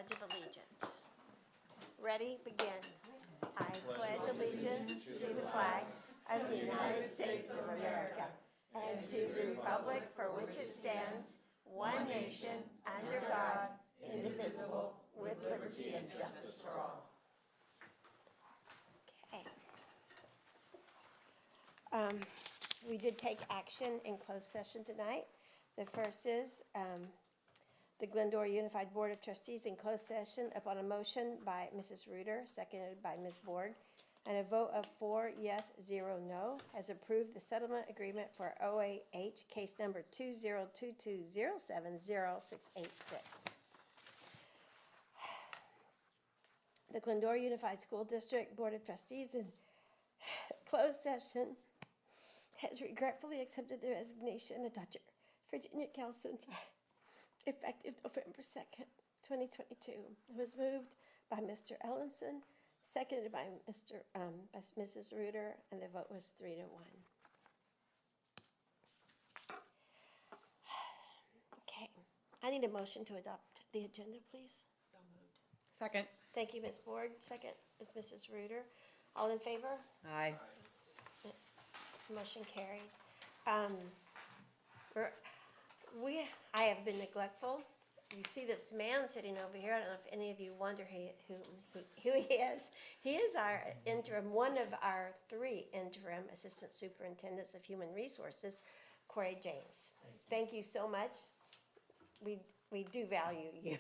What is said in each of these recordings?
Pledge of Allegiance. Ready? Begin. I pledge allegiance to the flag of the United States of America and to the republic for which it stands, one nation, under God, indivisible, with liberty and justice for all. Okay. We did take action in closed session tonight. The first is the Glendora Unified Board of Trustees in closed session upon a motion by Mrs. Reuter, seconded by Ms. Borg, and a vote of 4 yes, 0 no, has approved the settlement agreement for OAH case number 2022070686. The Glendora Unified School District Board of Trustees in closed session has regretfully accepted the resignation of Dr. Virginia Kelson, effective November 2nd, 2022. It was moved by Mr. Ellenson, seconded by Mrs. Reuter, and the vote was 3-1. Okay, I need a motion to adopt the agenda, please. So moved. Second. Thank you, Ms. Borg. Second is Mrs. Reuter. All in favor? Aye. Motion carried. I have been neglectful. You see this man sitting over here. I don't know if any of you wonder who he is. He is our interim, one of our 3 interim assistant superintendents of human resources, Corey James. Thank you so much. We do value you.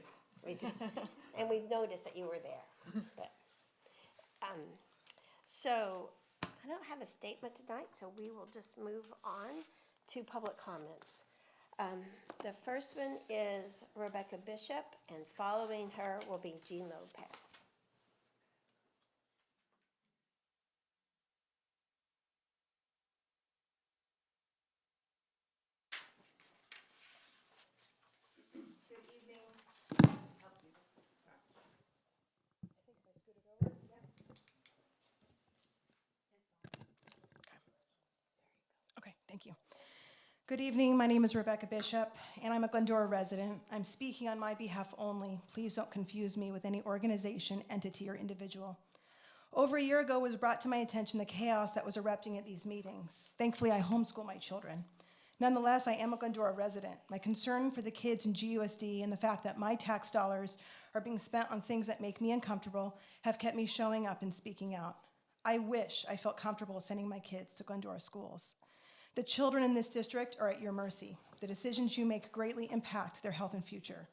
And we noticed that you were there. But, so I don't have a statement tonight, so we will just move on to public comments. The first one is Rebecca Bishop, and following her will be Jean Lopez. Good evening. Okay, thank you. Good evening, my name is Rebecca Bishop, and I'm a Glendora resident. I'm speaking on my behalf only. Please don't confuse me with any organization, entity, or individual. Over a year ago was brought to my attention the chaos that was erupting at these meetings. Thankfully, I homeschool my children. Nonetheless, I am a Glendora resident. My concern for the kids in GUSD and the fact that my tax dollars are being spent on things that make me uncomfortable have kept me showing up and speaking out. I wish I felt comfortable sending my kids to Glendora schools. The children in this district are at your mercy. The decisions you make greatly impact their health and future.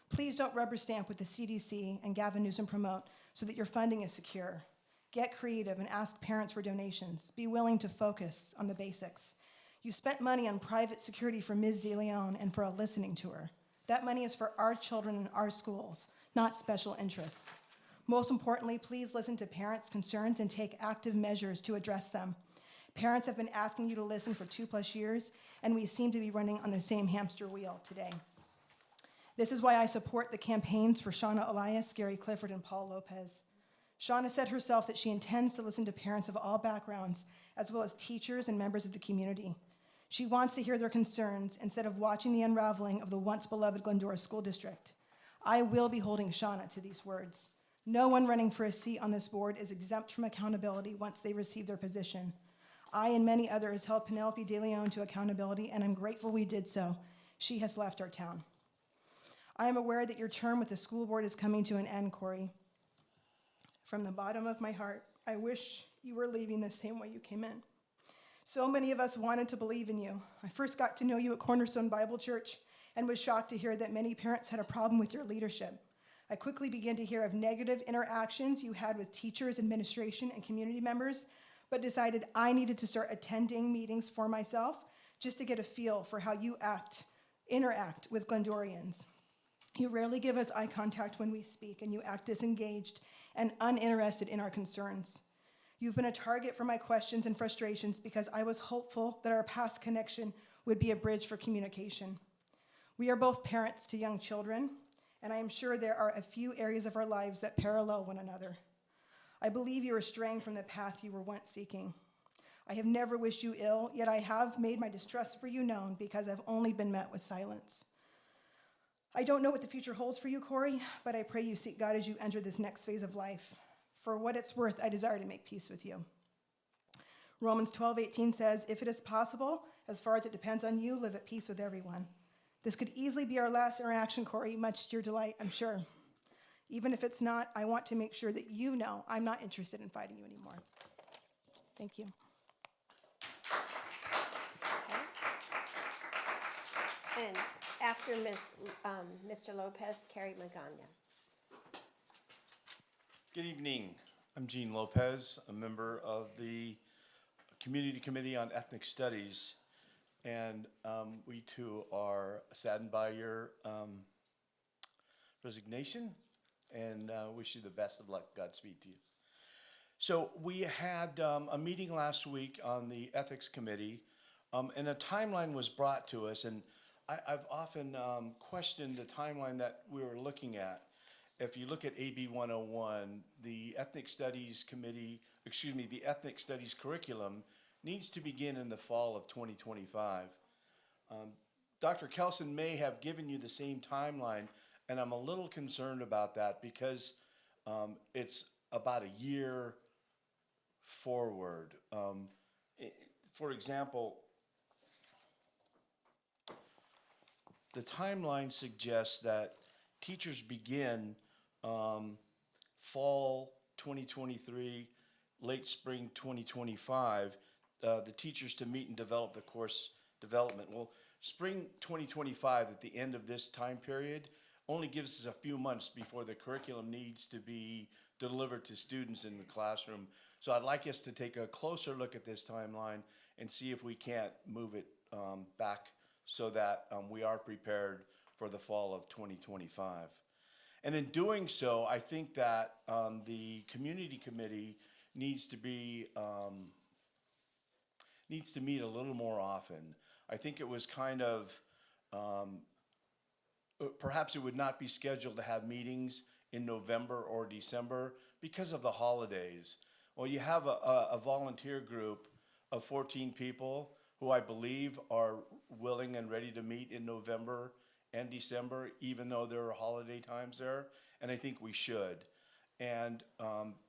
Please don't rubber stamp with the CDC and Gavin Newsom promote so that your funding is secure. Get creative and ask parents for donations. Be willing to focus on the basics. You spent money on private security for Ms. DeLeon and for a listening tour. That money is for our children and our schools, not special interests. Most importantly, please listen to parents' concerns and take active measures to address them. Parents have been asking you to listen for 2+ years, and we seem to be running on the same hamster wheel today. This is why I support the campaigns for Shauna Elias, Gary Clifford, and Paul Lopez. Shauna said herself that she intends to listen to parents of all backgrounds, as well as teachers and members of the community. She wants to hear their concerns instead of watching the unraveling of the once-beloved Glendora School District. I will be holding Shauna to these words. No one running for a seat on this board is exempt from accountability once they receive their position. I and many others held Penelope DeLeon to accountability, and I'm grateful we did so. She has left our town. I am aware that your term with the school board is coming to an end, Corey. From the bottom of my heart, I wish you were leaving the same way you came in. So many of us wanted to believe in you. I first got to know you at Cornerstone Bible Church and was shocked to hear that many parents had a problem with your leadership. I quickly began to hear of negative interactions you had with teachers, administration, and community members, but decided I needed to start attending meetings for myself just to get a feel for how you interact with Glendorians. You rarely give us eye contact when we speak, and you act disengaged and uninterested in our concerns. You've been a target for my questions and frustrations because I was hopeful that our past connection would be a bridge for communication. We are both parents to young children, and I am sure there are a few areas of our lives that parallel one another. I believe you are straying from the path you were once seeking. I have never wished you ill, yet I have made my distrust for you known because I've only been met with silence. I don't know what the future holds for you, Corey, but I pray you seek God as you enter this next phase of life. For what it's worth, I desire to make peace with you. Romans 12:18 says, if it is possible, as far as it depends on you, live at peace with everyone. This could easily be our last interaction, Corey, much to your delight, I'm sure. Even if it's not, I want to make sure that you know I'm not interested in fighting you anymore. Thank you. Okay. And after Mr. Lopez, Carrie Magana. Good evening. I'm Gene Lopez, a member of the Community Committee on Ethnic Studies, and we too are saddened by your resignation, and wish you the best of luck. Godspeed to you. So we had a meeting last week on the Ethics Committee, and a timeline was brought to us, and I've often questioned the timeline that we were looking at. If you look at AB 101, the Ethnic Studies Committee, the Ethnic Studies curriculum needs to begin in the fall of 2025. Dr. Kelson may have given you the same timeline, and I'm a little concerned about that because it's about a year forward. For example, the timeline suggests that teachers begin fall 2023, late spring 2025, the teachers to meet and develop the course development. Well, spring 2025, at the end of this time period, only gives us a few months before the curriculum needs to be delivered to students in the classroom. So I'd like us to take a closer look at this timeline and see if we can't move it back so that we are prepared for the fall of 2025. And in doing so, I think that the community committee needs to meet a little more often. I think it was kind of, perhaps it would not be scheduled to have meetings in November or December because of the holidays. Well, you have a volunteer group of 14 people who I believe are willing and ready to meet in November and December, even though there are holiday times there, and I think we should. And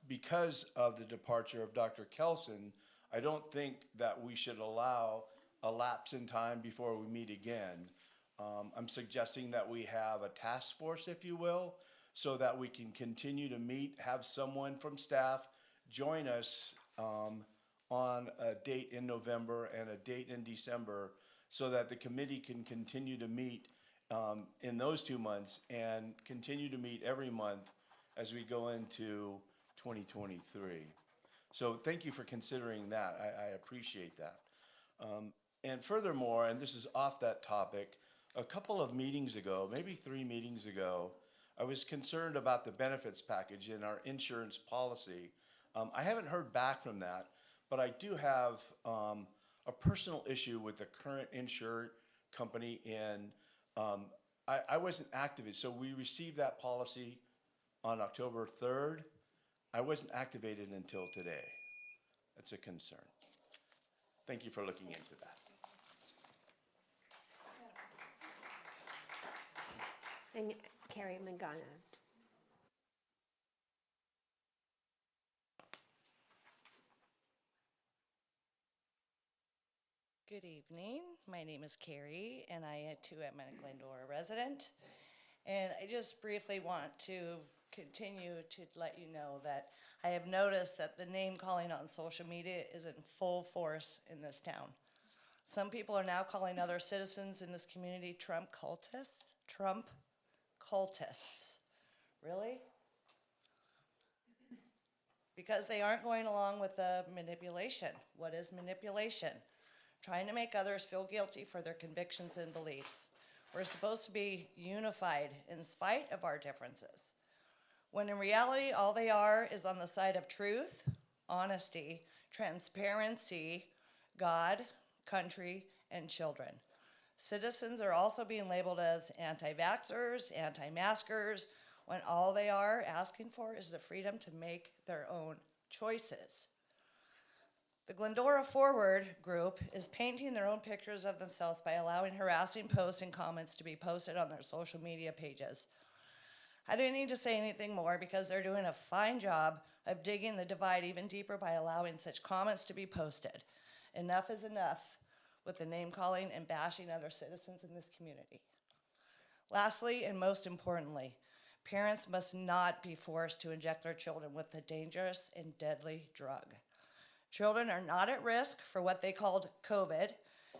because of the departure of Dr. Kelson, I don't think that we should allow a lapse in time before we meet again. I'm suggesting that we have a task force, if you will, so that we can continue to meet, have someone from staff join us on a date in November and a date in December so that the committee can continue to meet in those 2 months and continue to meet every month as we go into 2023. So thank you for considering that. I appreciate that. And furthermore, and this is off that topic, a couple of meetings ago, maybe 3 meetings ago, I was concerned about the benefits package in our insurance policy. I haven't heard back from that, but I do have a personal issue with the current insured company, and I wasn't activated. So we received that policy on October 3rd. I wasn't activated until today. That's a concern. Thank you for looking into that. And Carrie Magana. Good evening. My name is Carrie, and I too am a Glendora resident. And I just briefly want to continue to let you know that I have noticed that the name calling on social media is in full force in this town. Some people are now calling other citizens in this community Trump cultists. Trump cultists. Really? Because they aren't going along with the manipulation. What is manipulation? Trying to make others feel guilty for their convictions and beliefs. We're supposed to be unified in spite of our differences, when in reality, all they are is on the side of truth, honesty, transparency, God, country, and children. Citizens are also being labeled as anti-vaxxers, anti-maskers, when all they are asking for is the freedom to make their own choices. The Glendora Forward group is painting their own pictures of themselves by allowing harassing posts and comments to be posted on their social media pages. I didn't need to say anything more because they're doing a fine job of digging the divide even deeper by allowing such comments to be posted. Enough is enough with the name calling and bashing other citizens in this community. Lastly, and most importantly, parents must not be forced to inject their children with a dangerous and deadly drug. Children are not at risk for what they called COVID,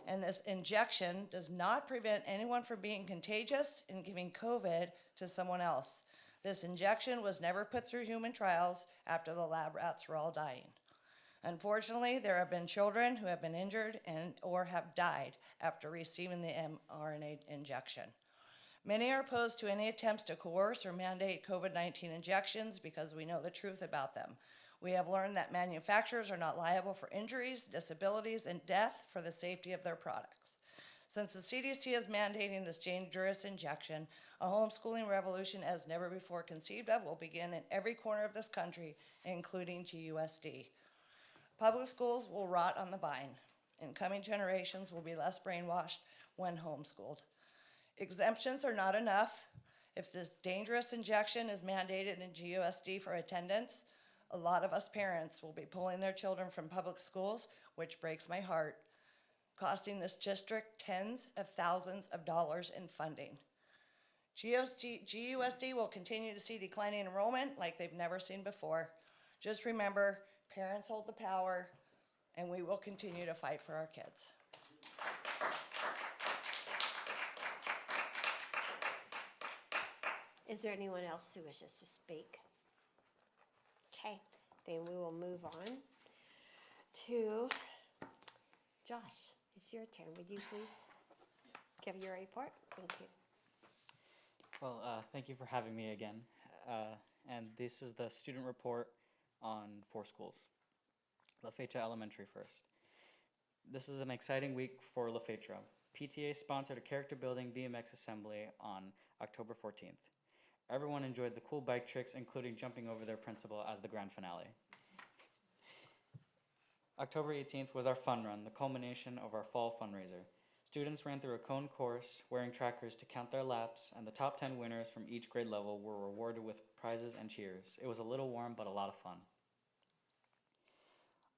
and this injection does not prevent anyone from being contagious and giving COVID to someone else. This injection was never put through human trials after the lab rats were all dying. Unfortunately, there have been children who have been injured or have died after receiving the mRNA injection. Many are opposed to any attempts to coerce or mandate COVID-19 injections because we know the truth about them. We have learned that manufacturers are not liable for injuries, disabilities, and death for the safety of their products. Since the CDC is mandating this dangerous injection, a homeschooling revolution as never before conceived of will begin in every corner of this country, including GUSD. Public schools will rot on the vine, and coming generations will be less brainwashed when homeschooled. Exemptions are not enough. If this dangerous injection is mandated in GUSD for attendance, a lot of us parents will be pulling their children from public schools, which breaks my heart, costing this district tens of thousands of dollars in funding. GUSD will continue to see declining enrollment like they've never seen before. Just remember, parents hold the power, and we will continue to fight for our kids. Is there anyone else who wishes to speak? Okay, then we will move on to Josh. It's your turn. Would you please give your report? Thank you. Well, thank you for having me again. And this is the student report on 4 schools. La Fecha Elementary first. This is an exciting week for La Fecha. PTA sponsored a character building BMX assembly on October 14th. Everyone enjoyed the cool bike tricks, including jumping over their principal as the grand finale. October 18th was our fun run, the culmination of our fall fundraiser. Students ran through a cone course, wearing trackers to count their laps, and the top 10 winners from each grade level were rewarded with prizes and cheers. It was a little warm, but a lot of fun.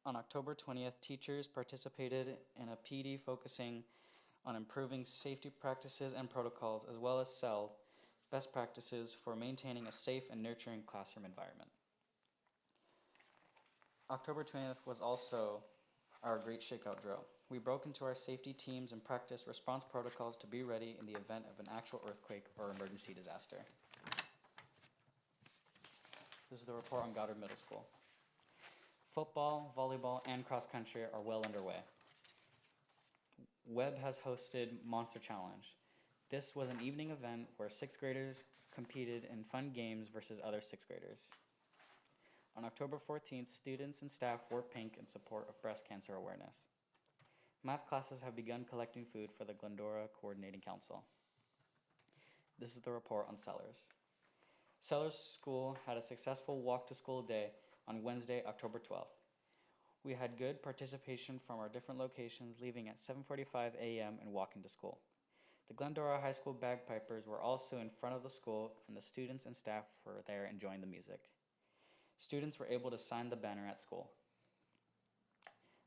On October 20th, teachers participated in a PD focusing on improving safety practices and protocols, as well as best practices for maintaining a safe and nurturing classroom environment. October 20th was also our Great Shakeout Drill. We broke into our safety teams and practiced response protocols to be ready in the event of an actual earthquake or emergency disaster. This is the report on Goddard Middle School. Football, volleyball, and cross country are well underway. Webb has hosted Monster Challenge. This was an evening event where 6th graders competed in fun games versus other 6th graders. On October 14th, students and staff wore pink in support of breast cancer awareness. Math classes have begun collecting food for the Glendora Coordinating Council. This is the report on Sellers. Sellers School had a successful walk-to-school day on Wednesday, October 12th. We had good participation from our different locations, leaving at 7:45 a.m. and walking to school. The Glendora High School bagpipers were also in front of the school, and the students and staff were there enjoying the music. Students were able to sign the banner at school.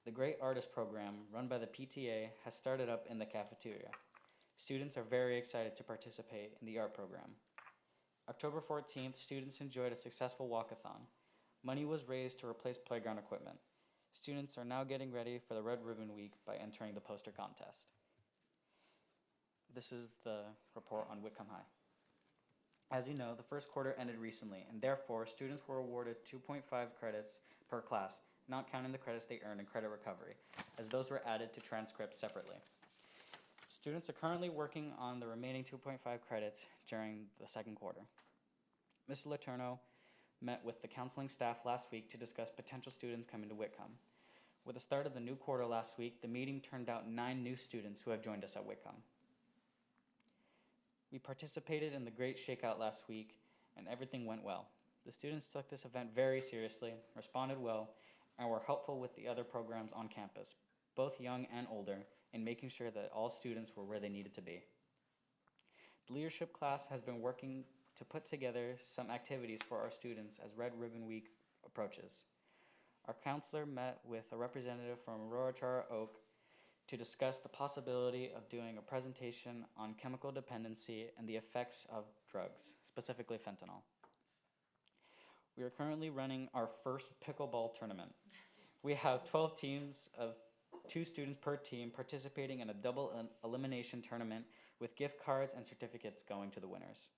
The Great Artist Program, run by the PTA, has started up in the cafeteria. Students are very excited to participate in the art program. October 14th, students enjoyed a successful walkathon. Money was raised to replace playground equipment. Students are now getting ready for the Red Ribbon Week by entering the poster contest. This is the report on Whitcomb High. As you know, the first quarter ended recently, and therefore, students were awarded 2.5 credits per class, not counting the credits they earned in credit recovery, as those were added to transcripts separately. Students are currently working on the remaining 2.5 credits during the second quarter. Mr. Letourneau met with the counseling staff last week to discuss potential students coming to Whitcomb. With the start of the new quarter last week, the meeting turned out 9 new students who have joined us at Whitcomb. We participated in the Great Shakeout last week, and everything went well. The students took this event very seriously, responded well, and were helpful with the other programs on campus, both young and older, in making sure that all students were where they needed to be. The leadership class has been working to put together some activities for our students as Red Ribbon Week approaches. Our counselor met with a representative from Aurora Chara Oak to discuss the possibility of doing a presentation on chemical dependency and the effects of drugs, specifically fentanyl. We are currently running our first pickleball tournament. We have 12 teams of 2 students per team participating in a double elimination tournament with gift cards and certificates going to the winners.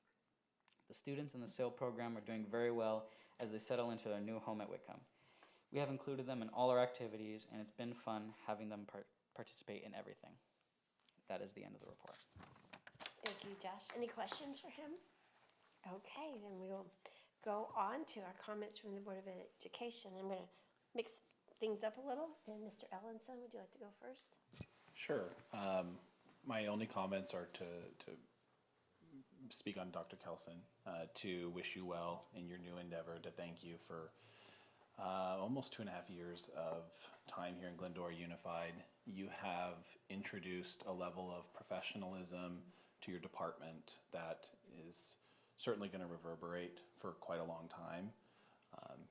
The students in the SAIL program are doing very well as they settle into their new home at Whitcomb. We have included them in all our activities, and it's been fun having them participate in everything. That is the end of the report. Thank you, Josh. Any questions for him? Okay, then we will go on to our comments from the Board of Education. I'm going to mix things up a little. And Mr. Ellenson, would you like to go first? Sure. My only comments are to speak on Dr. Kelson, to wish you well in your new endeavor, to thank you for almost 2.5 years of time here in Glendora Unified. You have introduced a level of professionalism to your department that is certainly going to reverberate for quite a long time.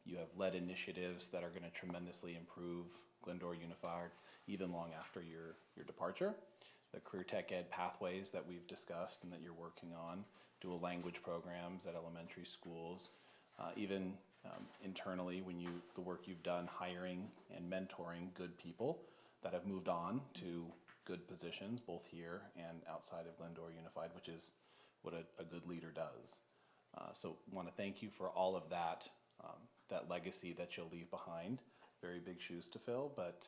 You have led initiatives that are going to tremendously improve Glendora Unified even long after your departure. The career tech ed pathways that we've discussed and that you're working on, dual language programs at elementary schools, even internally the work you've done hiring and mentoring good people that have moved on to good positions both here and outside of Glendora Unified, which is what a good leader does. So want to thank you for all of that, that legacy that you'll leave behind. Very big shoes to fill, but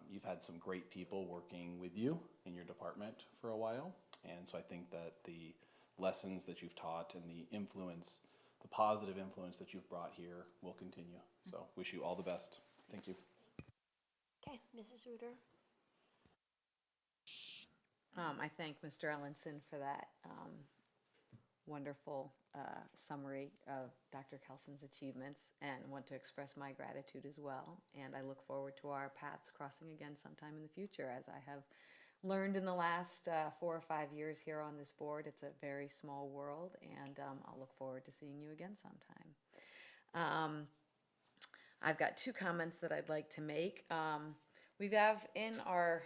you've had some great people working with you in your department for a while. And so I think that the lessons that you've taught and the influence, the positive influence that you've brought here will continue. So wish you all the best. Thank you. Okay, Mrs. Reuter. I thank Mr. Ellenson for that wonderful summary of Dr. Kelson's achievements, and want to express my gratitude as well. And I look forward to our paths crossing again sometime in the future. As I have learned in the last 4 or 5 years here on this board, it's a very small world, and I'll look forward to seeing you again sometime. I've got 2 comments that I'd like to make. We have in our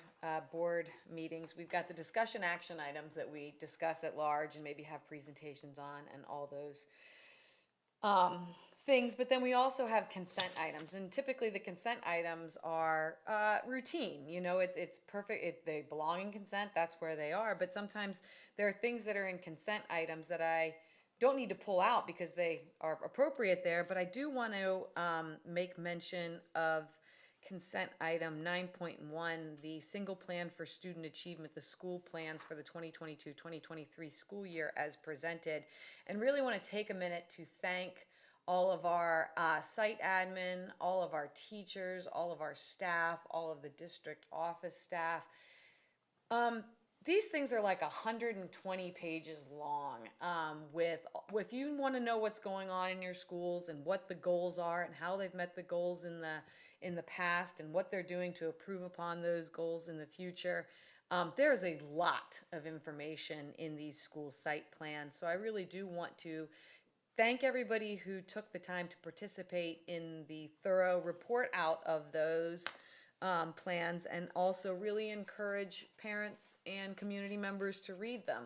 board meetings, we've got the discussion action items that we discuss at large and maybe have presentations on and all those things. But then we also have consent items, and typically the consent items are routine. You know, it's perfect. They belong in consent. That's where they are. But sometimes there are things that are in consent items that I don't need to pull out because they are appropriate there. But I do want to make mention of consent item 9.1, the single plan for student achievement, the school plans for the 2022-2023 school year as presented, and really want to take a minute to thank all of our site admin, all of our teachers, all of our staff, all of the district office staff. These things are like 120 pages long. If you want to know what's going on in your schools and what the goals are and how they've met the goals in the past and what they're doing to improve upon those goals in the future, there's a lot of information in these school site plans. So I really do want to thank everybody who took the time to participate in the thorough report out of those plans, and also really encourage parents and community members to read them.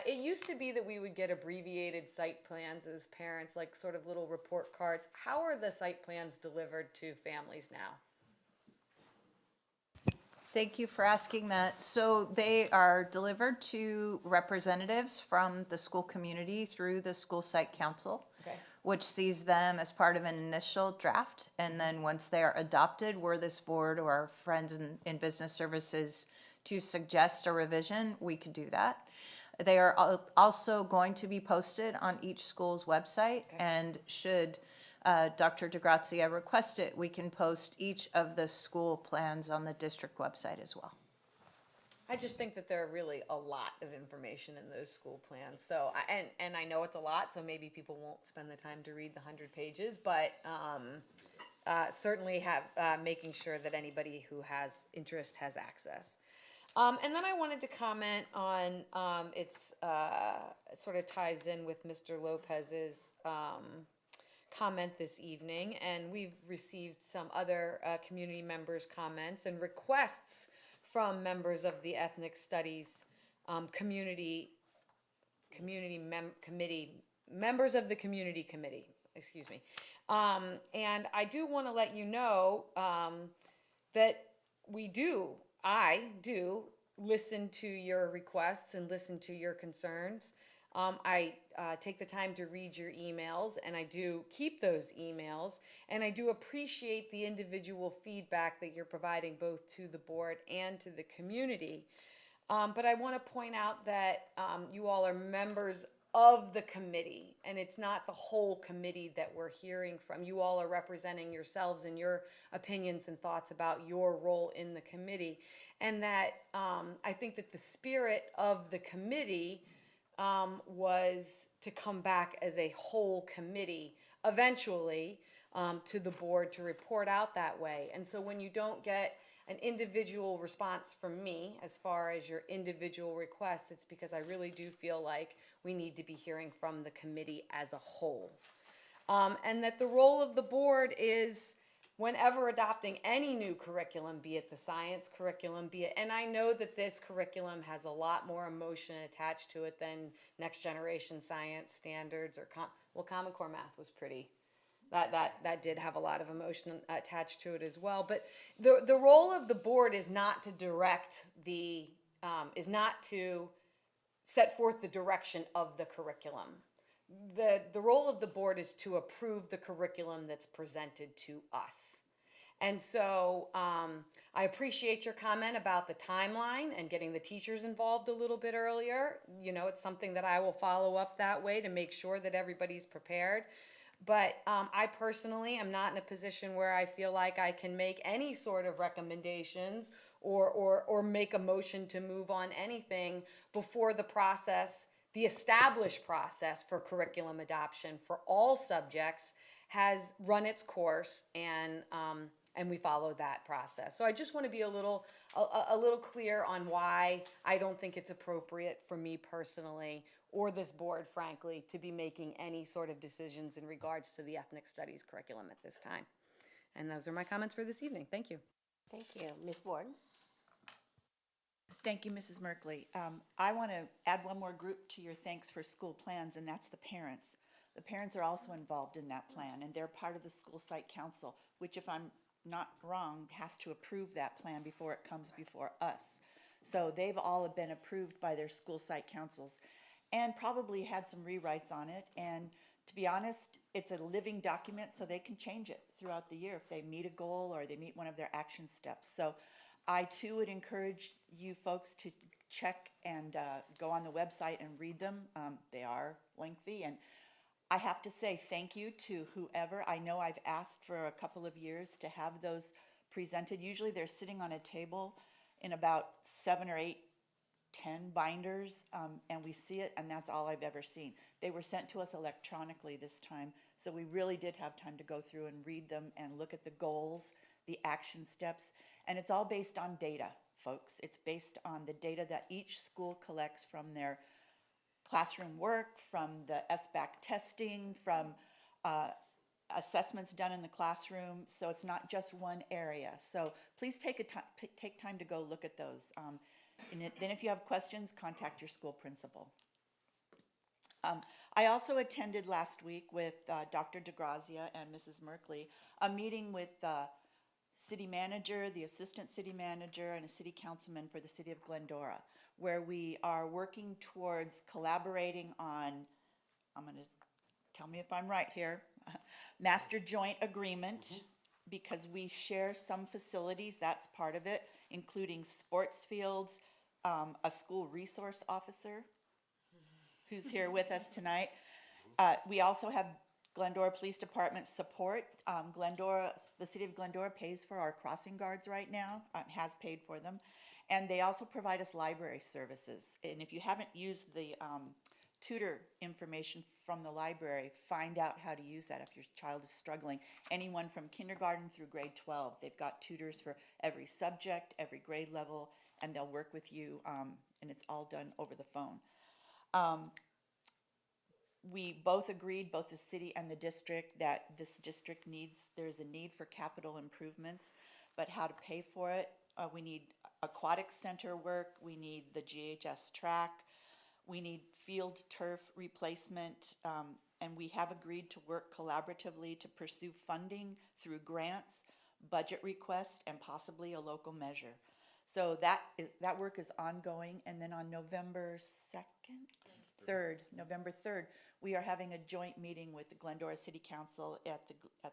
It used to be that we would get abbreviated site plans as parents, like sort of little report cards. How are the site plans delivered to families now? Thank you for asking that. So they are delivered to representatives from the school community through the school site council, Okay. which sees them as part of an initial draft. And then once they are adopted, we're this board or our friends in business services to suggest a revision, we could do that. They are also going to be posted on each school's website, and should Dr. DeGrazia request it, we can post each of the school plans on the district website as well. I just think that there are really a lot of information in those school plans. So, and I know it's a lot, so maybe people won't spend the time to read the 100 pages, but certainly have making sure that anybody who has interest has access. And then I wanted to comment on it's sort of ties in with Mr. Lopez's comment this evening, and we've received some other community members' comments and requests from members of the Ethnic Studies committee, members of the community committee, excuse me. And I do want to let you know that I do listen to your requests and listen to your concerns. I take the time to read your emails, and I do keep those emails, and I do appreciate the individual feedback that you're providing both to the board and to the community. But I want to point out that you all are members of the committee, and it's not the whole committee that we're hearing from. You all are representing yourselves and your opinions and thoughts about your role in the committee, and that I think that the spirit of the committee was to come back as a whole committee eventually to the board to report out that way. And so when you don't get an individual response from me as far as your individual requests, it's because I really do feel like we need to be hearing from the committee as a whole. And that the role of the board is, whenever adopting any new curriculum, be it the science curriculum, and I know that this curriculum has a lot more emotion attached to it than next generation science standards or Common Core math was pretty. That did have a lot of emotion attached to it as well. But the role of the board is not to direct is not to set forth the direction of the curriculum. The role of the board is to approve the curriculum that's presented to us. And so I appreciate your comment about the timeline and getting the teachers involved a little bit earlier. You know, it's something that I will follow up that way to make sure that everybody's prepared. But I personally am not in a position where I feel like I can make any sort of recommendations or make a motion to move on anything before the process, the established process for curriculum adoption for all subjects has run its course, and we follow that process. So I just want to be a little clear on why I don't think it's appropriate for me personally or this board, frankly, to be making any sort of decisions in regards to the ethnic studies curriculum at this time. And those are my comments for this evening. Thank you. Thank you. Ms. Ward? Thank you, Mrs. Merkley. I want to add one more group to your thanks for school plans, and that's the parents. The parents are also involved in that plan, and they're part of the school site council, which, if I'm not wrong, has to approve that plan before it comes before us. So they've all been approved by their school site councils and probably had some rewrites on it. And to be honest, it's a living document, so they can change it throughout the year if they meet a goal or they meet one of their action steps. So I too would encourage you folks to check and go on the website and read them. They are lengthy, and I have to say thank you to whoever. I know I've asked for a couple of years to have those presented. Usually they're sitting on a table in about 7 or 8, 10 binders, and we see it, and that's all I've ever seen. They were sent to us electronically this time, so we really did have time to go through and read them and look at the goals, the action steps, and it's all based on data, folks. It's based on the data that each school collects from their classroom work, from the SBAC testing, from assessments done in the classroom. So it's not just one area. So please take time to go look at those. And then if you have questions, contact your school principal. I also attended last week with Dr. DeGrazia and Mrs. Merkley a meeting with the city manager, the assistant city manager, and a city councilman for the city of Glendora, where we are working towards collaborating on, I'm going to tell me if I'm right here, master joint agreement, because we share some facilities, that's part of it, including sports fields, a school resource officer who's here with us tonight. We also have Glendora Police Department support. The city of Glendora pays for our crossing guards right now, has paid for them. And they also provide us library services. And if you haven't used the tutor information from the library. Find out how to use that if your child is struggling. Anyone from kindergarten through grade 12, they've got tutors for every subject, every grade level, and they'll work with you, and it's all done over the phone. We both agreed, both the city and the district, that this district there's a need for capital improvements, but how to pay for it. We need aquatic center work, we need the GHS track, we need field turf replacement, and we have agreed to work collaboratively to pursue funding through grants, budget requests, and possibly a local measure. So that work is ongoing, and then on November 3rd, we are having a joint meeting with the Glendora City Council at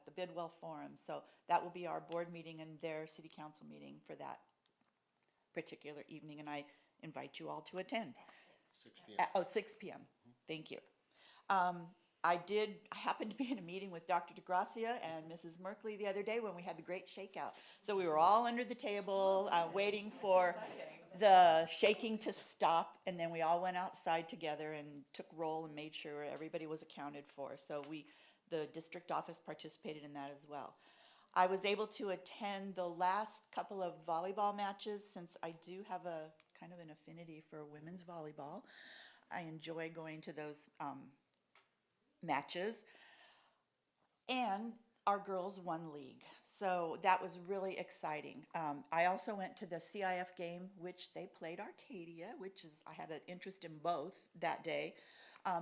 the Bidwell Forum. So that will be our board meeting and their city council meeting for that particular evening, and I invite you all to attend. 6 p.m. 6 p.m. Thank you. I happened to be in a meeting with Dr. DeGracia and Mrs. Merkley the other day when we had the great shakeout. So we were all under the table waiting for the shaking to stop, and then we all went outside together and took roll and made sure everybody was accounted for. So the district office participated in that as well. I was able to attend the last couple of volleyball matches since I do have a kind of an affinity for women's volleyball. I enjoy going to those matches. And our girls won league. So that was really exciting. I also went to the CIF game, which they played Arcadia, I had an interest in both that day.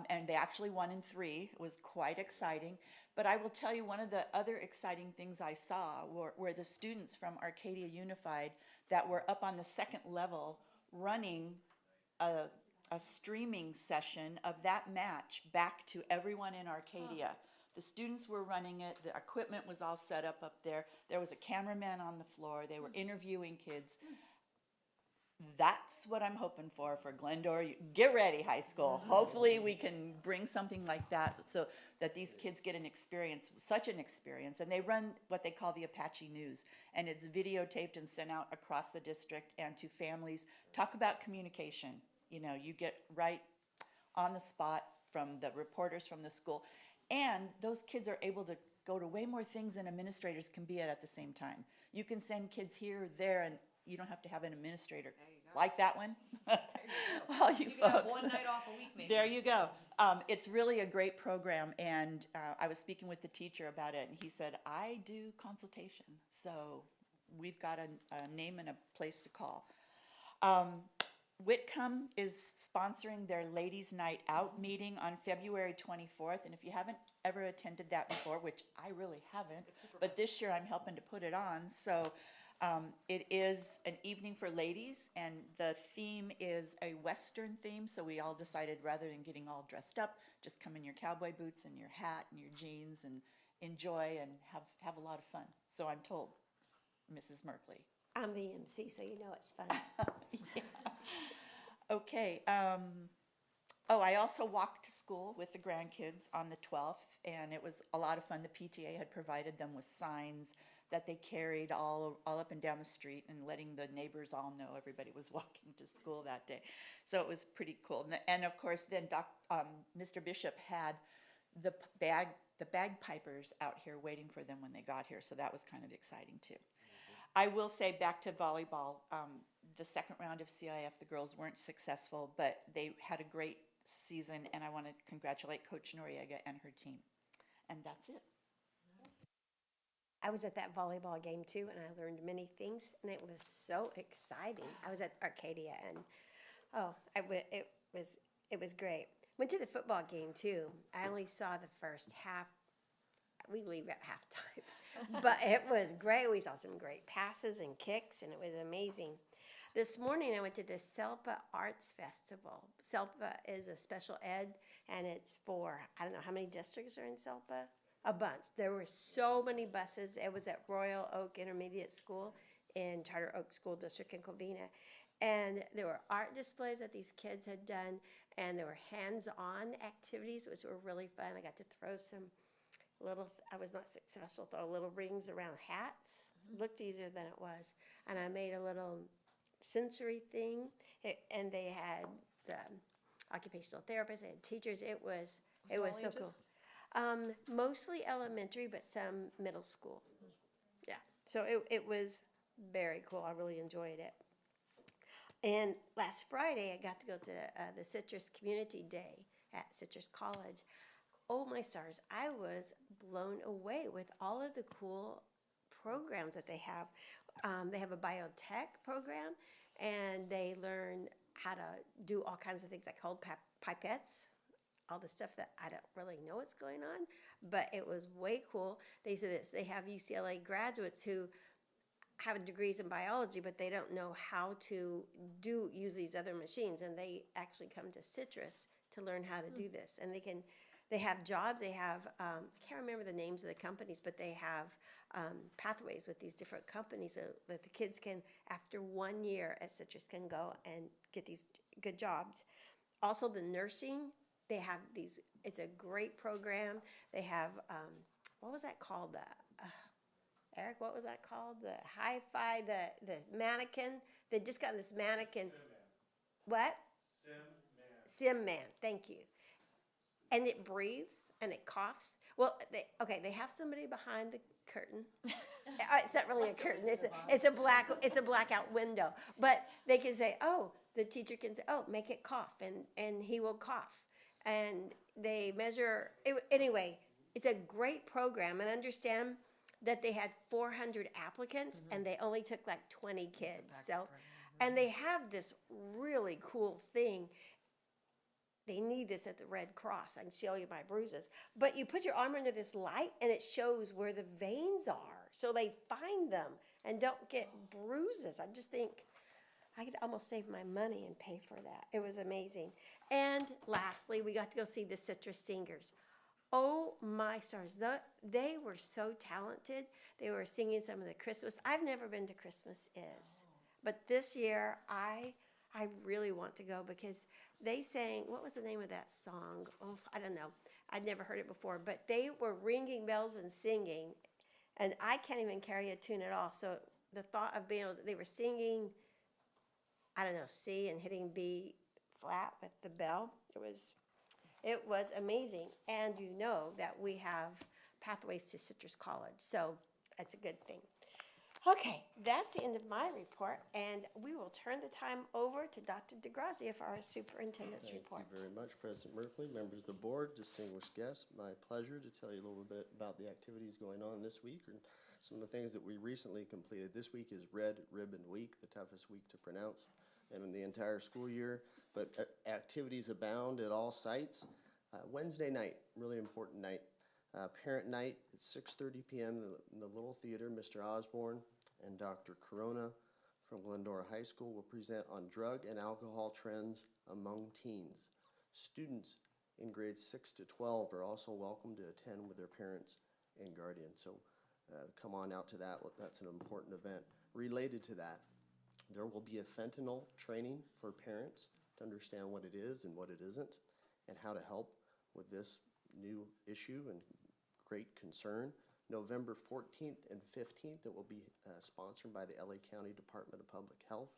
And they actually won in 3. It was quite exciting. But I will tell you, one of the other exciting things I saw were the students from Arcadia Unified that were up on the 2nd level running a streaming session of that match back to everyone in Arcadia. The students were running it. The equipment was all set up there. There was a cameraman on the floor. They were interviewing kids. That's what I'm hoping for Glendora. Get ready, high school. Hopefully we can bring something like that so that these kids get such an experience. And they run what they call the Apache News. And it's videotaped and sent out across the district and to families. Talk about communication. You get right on the spot from the reporters from the school. And those kids are able to go to way more things than administrators can be at the same time. You can send kids here or there, and you don't have to have an administrator. Like that one? All you folks. Can have one night off a week, maybe. There you go. It's really a great program, and I was speaking with the teacher about it, and he said, I do consultation, so we've got a name and a place to call. Whitcomb is sponsoring their Ladies' Night Out meeting on February 24th, and if you haven't ever attended that before, which I really haven't, but this year I'm helping to put it on, so it is an evening for ladies, and the theme is a Western theme, so we all decided rather than getting all dressed up, just come in your cowboy boots and your hat and your jeans and enjoy and have a lot of fun. So I'm told, Mrs. Merkley. I'm the MC, so you know it's fun. Yeah. Okay. I also walked to school with the grandkids on the 12th, and it was a lot of fun. The PTA had provided them with signs that they carried all up and down the street and letting the neighbors all know everybody was walking to school that day. So it was pretty cool. And of course, then Mr. Bishop had the bagpipers out here waiting for them when they got here, so that was kind of exciting too. I will say, back to volleyball, the second round of CIF, the girls weren't successful, but they had a great season, and I want to congratulate Coach Noriega and her team. And that's it. I was at that volleyball game too, and I learned many things, and it was so exciting. I was at Arcadia, and it was great. Went to the football game too. I only saw the first half. We leave at halftime, but it was great. We saw some great passes and kicks, and it was amazing. This morning I went to the SELPA Arts Festival. SELPA is a special ed, and it's for, I don't know how many districts are in SELPA? A bunch. There were so many buses. It was at Royal Oak Intermediate School in Charter Oak School District in Covina. And there were art displays that these kids had done, and there were hands-on activities, which were really fun. I got to throw some I was not successful, throw little rings around hats. It looked easier than it was. And I made a little sensory thing, and they had occupational therapists, they had teachers. It was it all so ages? cool. Mostly elementary, but some middle school. Yeah, so it was very cool. I really enjoyed it. And last Friday, I got to go to the Citrus Community Day at Citrus College. Oh my stars, I was blown away with all of the cool programs that they have. They have a biotech program, and they learn how to do all kinds of things like hold pipettes, all the stuff that I don't really know what's going on, but it was way cool. They said this, they have UCLA graduates who have degrees in biology, but they don't know how to use these other machines, and they actually come to Citrus to learn how to do this. And they have jobs. They have I can't remember the names of the companies, but they have pathways with these different companies so that the kids can, after 1 year at Citrus, can go and get these good jobs. Also, the nursing, they have these. It's a great program. They have what was that called? Eric, what was that called? The hi-fi, the mannequin. They just got this mannequin. What? Sim Man. Thank you. And it breathes and it coughs. Well, they have somebody behind the curtain. It's not really a curtain. It's a blackout window. But they can say, oh, the teacher can say, oh, make it cough, and he will cough. And they measure anyway. It's a great program, and understand that they had 400 applicants and they only took like 20 kids. So, and they have this really cool thing. They need this at the Red Cross. I can show you my bruises. But you put your arm under this light and it shows where the veins are. So they find them and don't get bruises. I just think I could almost save my money and pay for that. It was amazing. And lastly, we got to go see the Citrus Singers. Oh my stars, they were so talented. They were singing some of the Christmas. I've never been to Christmas Is. But this year, I really want to go because they sang, what was the name of that song? Oh, I don't know. I'd never heard it before. But they were ringing bells and singing. And I can't even carry a tune at all. So the thought of being able to, they were singing, I don't know, C and hitting B flat with the bell. It was amazing. And you know that we have pathways to Citrus College. So that's a good thing. Okay, that's the end of my report, and we will turn the time over to Dr. DeGrazia for our superintendent's report. Thank you very much, President Merkley, members of the board, distinguished guests. My pleasure to tell you a little bit about the activities going on this week and some of the things that we recently completed. This week is Red Ribbon Week, the toughest week to pronounce in the entire school year, but activities abound at all sites. Wednesday night, really important night. Parent night at 6:30 p.m. in the Little Theater. Mr. Osborne and Dr. Corona from Glendora High School will present on drug and alcohol trends among teens. Students in grades 6 to 12 are also welcome to attend with their parents and guardians. So come on out to that. That's an important event. Related to that, there will be a fentanyl training for parents to understand what it is and what it isn't and how to help with this new issue and great concern. November 14th and 15th, it will be sponsored by the LA County Department of Public Health.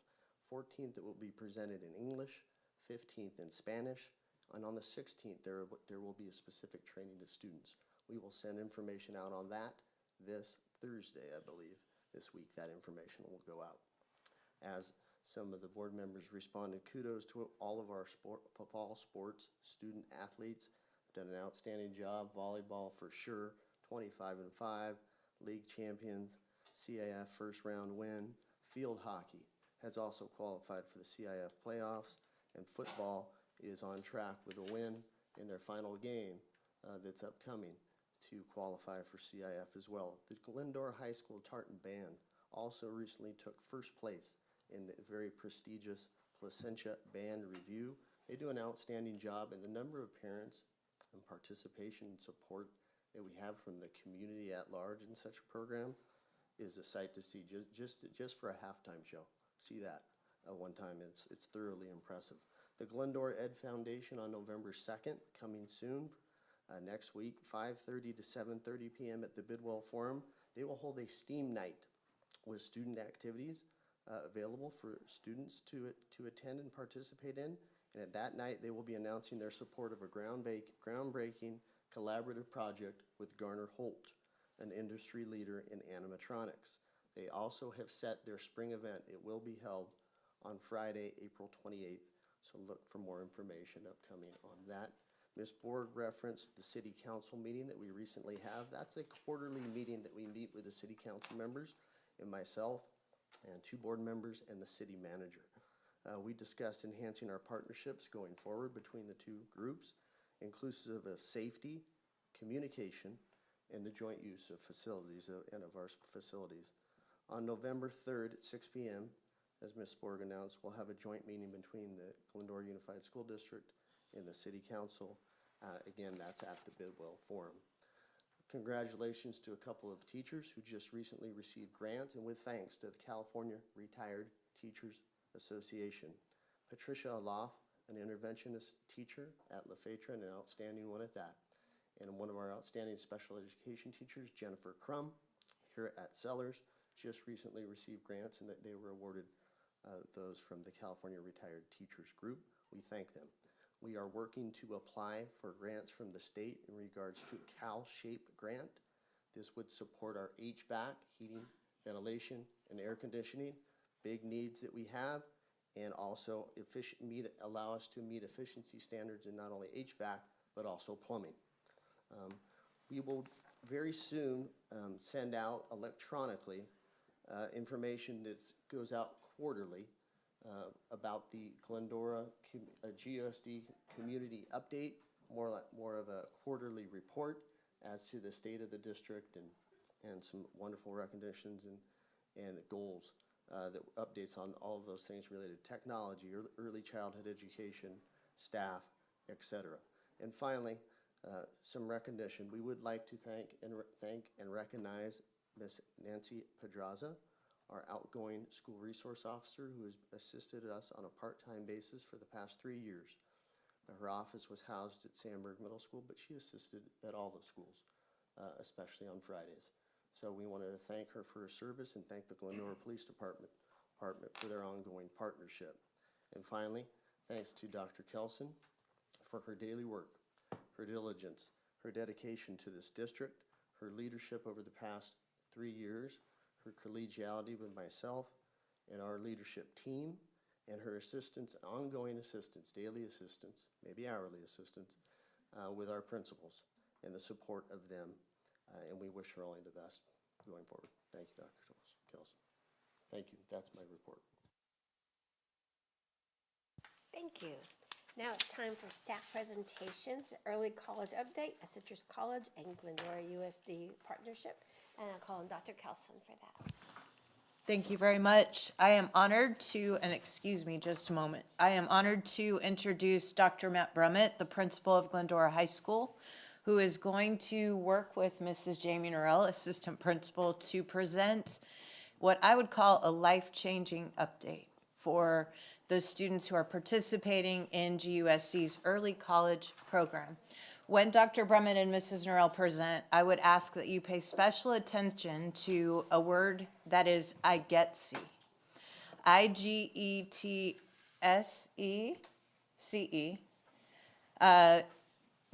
14th, it will be presented in English. 15th in Spanish. And on the 16th, there will be a specific training to students. We will send information out on that this Thursday, I believe. This week, that information will go out. As some of the board members responded, kudos to all of our fall sports student athletes. Done an outstanding job. Volleyball for sure. 25-5, league champions, CIF first round win. Field hockey has also qualified for the CIF playoffs, and football is on track with a win in their final game that's upcoming to qualify for CIF as well. The Glendora High School Tartan Band also recently took first place in the very prestigious Placentia Band Review. They do an outstanding job, and the number of parents and participation and support that we have from the community at large in such a program is a sight to see just for a halftime show. See that one time. It's thoroughly impressive. The Glendora Ed Foundation on November 2nd, coming soon, next week, 5:30 to 7:30 p.m. at the Bidwell Forum. They will hold a STEAM night with student activities available for students to attend and participate in. And at that night, they will be announcing their support of a groundbreaking collaborative project with Garner Holt, an industry leader in animatronics. They also have set their spring event. It will be held on Friday, April 28th, so look for more information upcoming on that. Ms. Borg referenced the city council meeting that we recently have. That's a quarterly meeting that we meet with the city council members and myself and 2 board members and the city manager. We discussed enhancing our partnerships going forward between the 2 groups, inclusive of safety, communication, and the joint use of facilities and of our facilities. On November 3rd at 6 p.m., as Ms. Borg announced, we'll have a joint meeting between the Glendora Unified School District and the City Council. Again, that's at the Bidwell Forum. Congratulations to a couple of teachers who just recently received grants, and with thanks to the California Retired Teachers Association. Patricia Aloff, an interventionist teacher at La Fetra, and an outstanding one at that. And one of our outstanding special education teachers, Jennifer Crum, here at Sellers, just recently received grants, and that they were awarded those from the California Retired Teachers Group. We thank them. We are working to apply for grants from the state in regards to CalShape grant. This would support our HVAC, heating, ventilation, and air conditioning, big needs that we have, and also allow us to meet efficiency standards in not only HVAC, but also plumbing. We will very soon send out electronically information that goes out quarterly about the Glendora GUSD community update, more of a quarterly report as to the state of the district and some wonderful recognitions and goals that updates on all of those things related to technology, early childhood education, staff, etc. And finally, some recognition. We would like to thank and recognize Ms. Nancy Pedraza, our outgoing school resource officer, who has assisted us on a part-time basis for the past 3 years. Her office was housed at Sandburg Middle School, but she assisted at all the schools, especially on Fridays. So we wanted to thank her for her service and thank the Glendora Police Department for their ongoing partnership. And finally, thanks to Dr. Kelson for her daily work, her diligence, her dedication to this district, her leadership over the past 3 years, her collegiality with myself and our leadership team, and her assistance, ongoing assistance, daily assistance, maybe hourly assistance, with our principals and the support of them. And we wish her only the best going forward. Thank you, Dr. Kelson. Thank you. That's my report. Thank you. Now it's time for staff presentations, early college update, a Citrus College and Glendora USD partnership. And I'll call on Dr. Kelson for that. Thank you very much. I am honored to, and excuse me just a moment, I am honored to introduce Dr. Matt Brummett, the principal of Glendora High School, who is going to work with Mrs. Jamie Norrell, assistant principal, to present what I would call a life-changing update for the students who are participating in GUSD's early college program. When Dr. Brummett and Mrs. Norrell present, I would ask that you pay special attention to a word that is IGETSE. IGETSECE.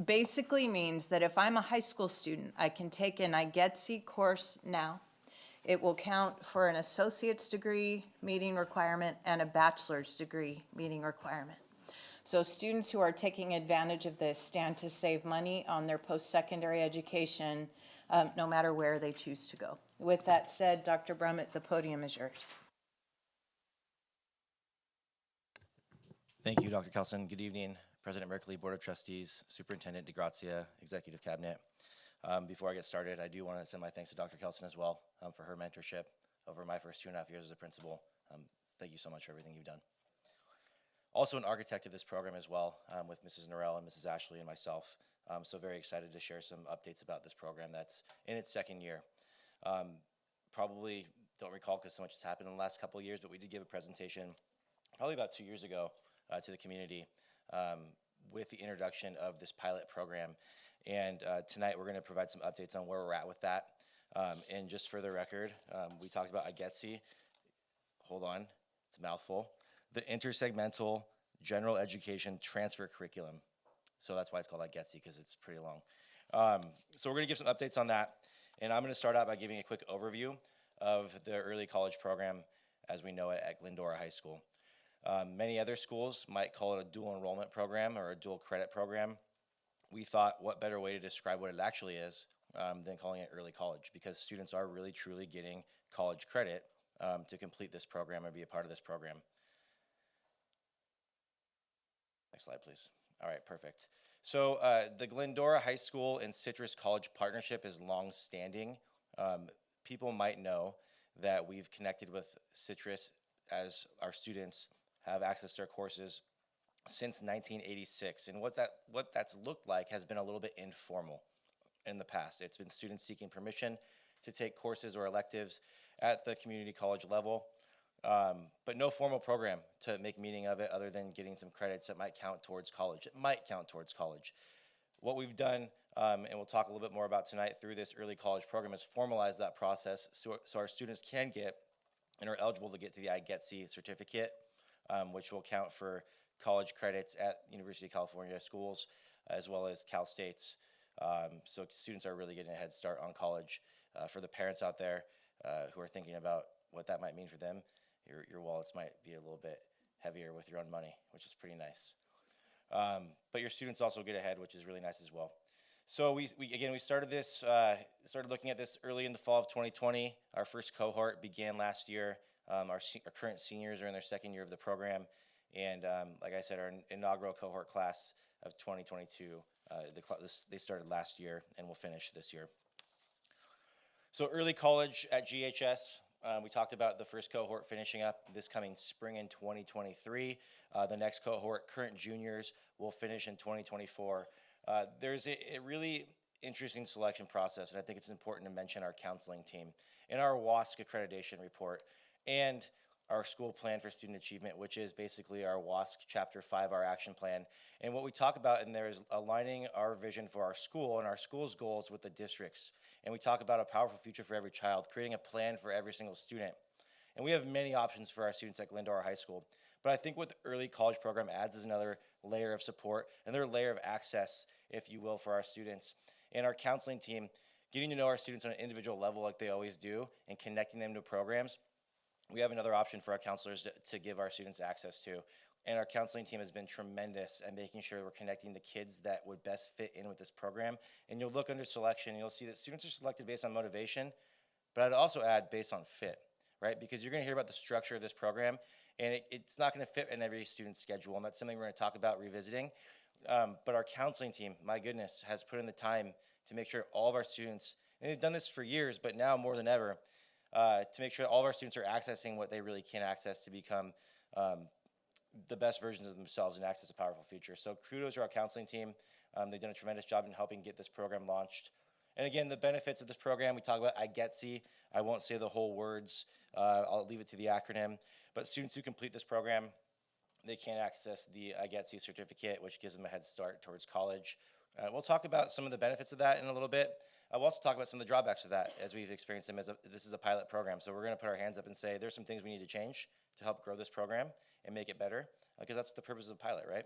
Basically means that if I'm a high school student, I can take an IGETSE course now. It will count for an associate's degree meeting requirement and a bachelor's degree meeting requirement. So students who are taking advantage of this stand to save money on their post-secondary education, no matter where they choose to go. With that said, Dr. Brummett, the podium is yours. Thank you, Dr. Kelson. Good evening, President Merkley, Board of Trustees, Superintendent DeGrazia, Executive Cabinet. Before I get started, I do want to send my thanks to Dr. Kelson as well for her mentorship over my first 2.5 years as a principal. Thank you so much for everything you've done. Also an architect of this program as well, with Mrs. Norrell and Mrs. Ashley and myself. So very excited to share some updates about this program that's in its second year. Probably don't recall because so much has happened in the last couple of years, but we did give a presentation probably about 2 years ago to the community with the introduction of this pilot program. And tonight we're going to provide some updates on where we're at with that. And just for the record, we talked about IGETSE. Hold on, it's a mouthful. The intersegmental General Education Transfer Curriculum. So that's why it's called IGETSI, because it's pretty long. So we're going to give some updates on that. And I'm going to start out by giving a quick overview of the early college program as we know it at Glendora High School. Many other schools might call it a dual enrollment program or a dual credit program. We thought, what better way to describe what it actually is than calling it early college, because students are really truly getting college credit to complete this program and be a part of this program. Next slide, please. All right, perfect. So the Glendora High School and Citrus College partnership is long-standing. People might know that we've connected with Citrus as our students have access to our courses since 1986. And what that's looked like has been a little bit informal in the past. It's been students seeking permission to take courses or electives at the community college level, but no formal program to make meaning of it other than getting some credits that might count towards college. It might count towards college. What we've done, and we'll talk a little bit more about tonight through this early college program, is formalize that process so our students can get and are eligible to get to the IGETSI certificate, which will count for college credits at University of California schools as well as Cal State's. So students are really getting a head start on college. For the parents out there who are thinking about what that might mean for them, your wallets might be a little bit heavier with your own money, which is pretty nice. But your students also get ahead, which is really nice as well. So we started looking at this early in the fall of 2020. Our first cohort began last year. Our current seniors are in their second year of the program. And like I said, our inaugural cohort class of 2022, they started last year and will finish this year. So early college at GHS, we talked about the first cohort finishing up this coming spring in 2023. The next cohort, current juniors, will finish in 2024. There's a really interesting selection process, and I think it's important to mention our counseling team. In our WASC accreditation report and our school plan for student achievement, which is basically our WASC Chapter 5, our action plan. And what we talk about in there is aligning our vision for our school and our school's goals with the district's. And we talk about a powerful future for every child, creating a plan for every single student. And we have many options for our students at Glendora High School. But I think what the early college program adds is another layer of support, another layer of access, if you will, for our students. And our counseling team, getting to know our students on an individual level like they always do and connecting them to programs, we have another option for our counselors to give our students access to. And our counseling team has been tremendous at making sure we're connecting the kids that would best fit in with this program. And you'll look under selection, and you'll see that students are selected based on motivation, but I'd also add based on fit, right? Because you're gonna hear about the structure of this program, and it's not gonna fit in every student's schedule, and that's something we're gonna talk about revisiting. But our counseling team, my goodness, has put in the time to make sure all of our students, and they've done this for years, but now more than ever, to make sure all of our students are accessing what they really can access to become the best versions of themselves and access a powerful future. So kudos to our counseling team. They've done a tremendous job in helping get this program launched. And again, the benefits of this program, we talk about IGETSI. I won't say the whole words. I'll leave it to the acronym. But students who complete this program, they can access the IGETSI certificate, which gives them a head start towards college. We'll talk about some of the benefits of that in a little bit. We'll also talk about some of the drawbacks of that as we've experienced them. This is a pilot program, so we're going to put our hands up and say there's some things we need to change to help grow this program and make it better, because that's the purpose of the pilot, right?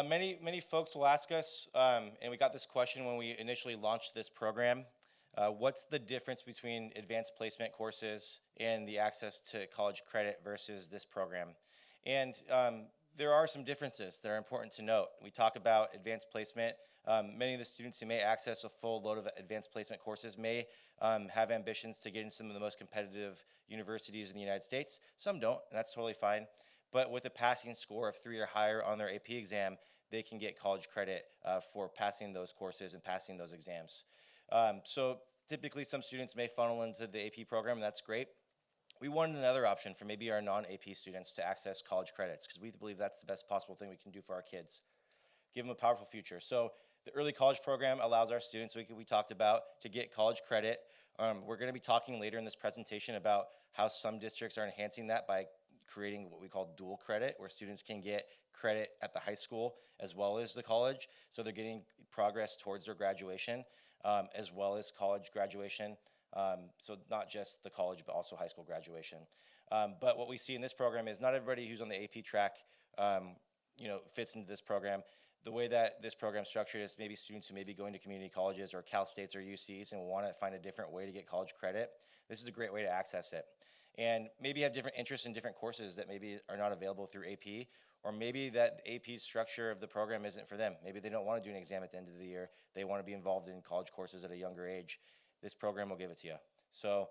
Many folks will ask us, and we got this question when we initially launched this program, what's the difference between advanced placement courses and the access to college credit versus this program? And there are some differences that are important to note. We talk about advanced placement. Many of the students who may access a full load of advanced placement courses may have ambitions to get into some of the most competitive universities in the United States. Some don't, and that's totally fine. But with a passing score of 3 or higher on their AP exam, they can get college credit for passing those courses and passing those exams. So typically some students may funnel into the AP program, and that's great. We wanted another option for maybe our non-AP students to access college credits, because we believe that's the best possible thing we can do for our kids. Give them a powerful future. So the early college program allows our students, we talked about, to get college credit. We're going to be talking later in this presentation about how some districts are enhancing that by creating what we call dual credit, where students can get credit at the high school as well as the college. So they're getting progress towards their graduation as well as college graduation. So not just the college, but also high school graduation. But what we see in this program is not everybody who's on the AP track, fits into this program. The way that this program's structured is maybe students who may be going to community colleges or Cal States or UCs and want to find a different way to get college credit. This is a great way to access it. And maybe have different interests in different courses that maybe are not available through AP, or maybe that AP's structure of the program isn't for them. Maybe they don't want to do an exam at the end of the year. They want to be involved in college courses at a younger age. This program will give it to you. So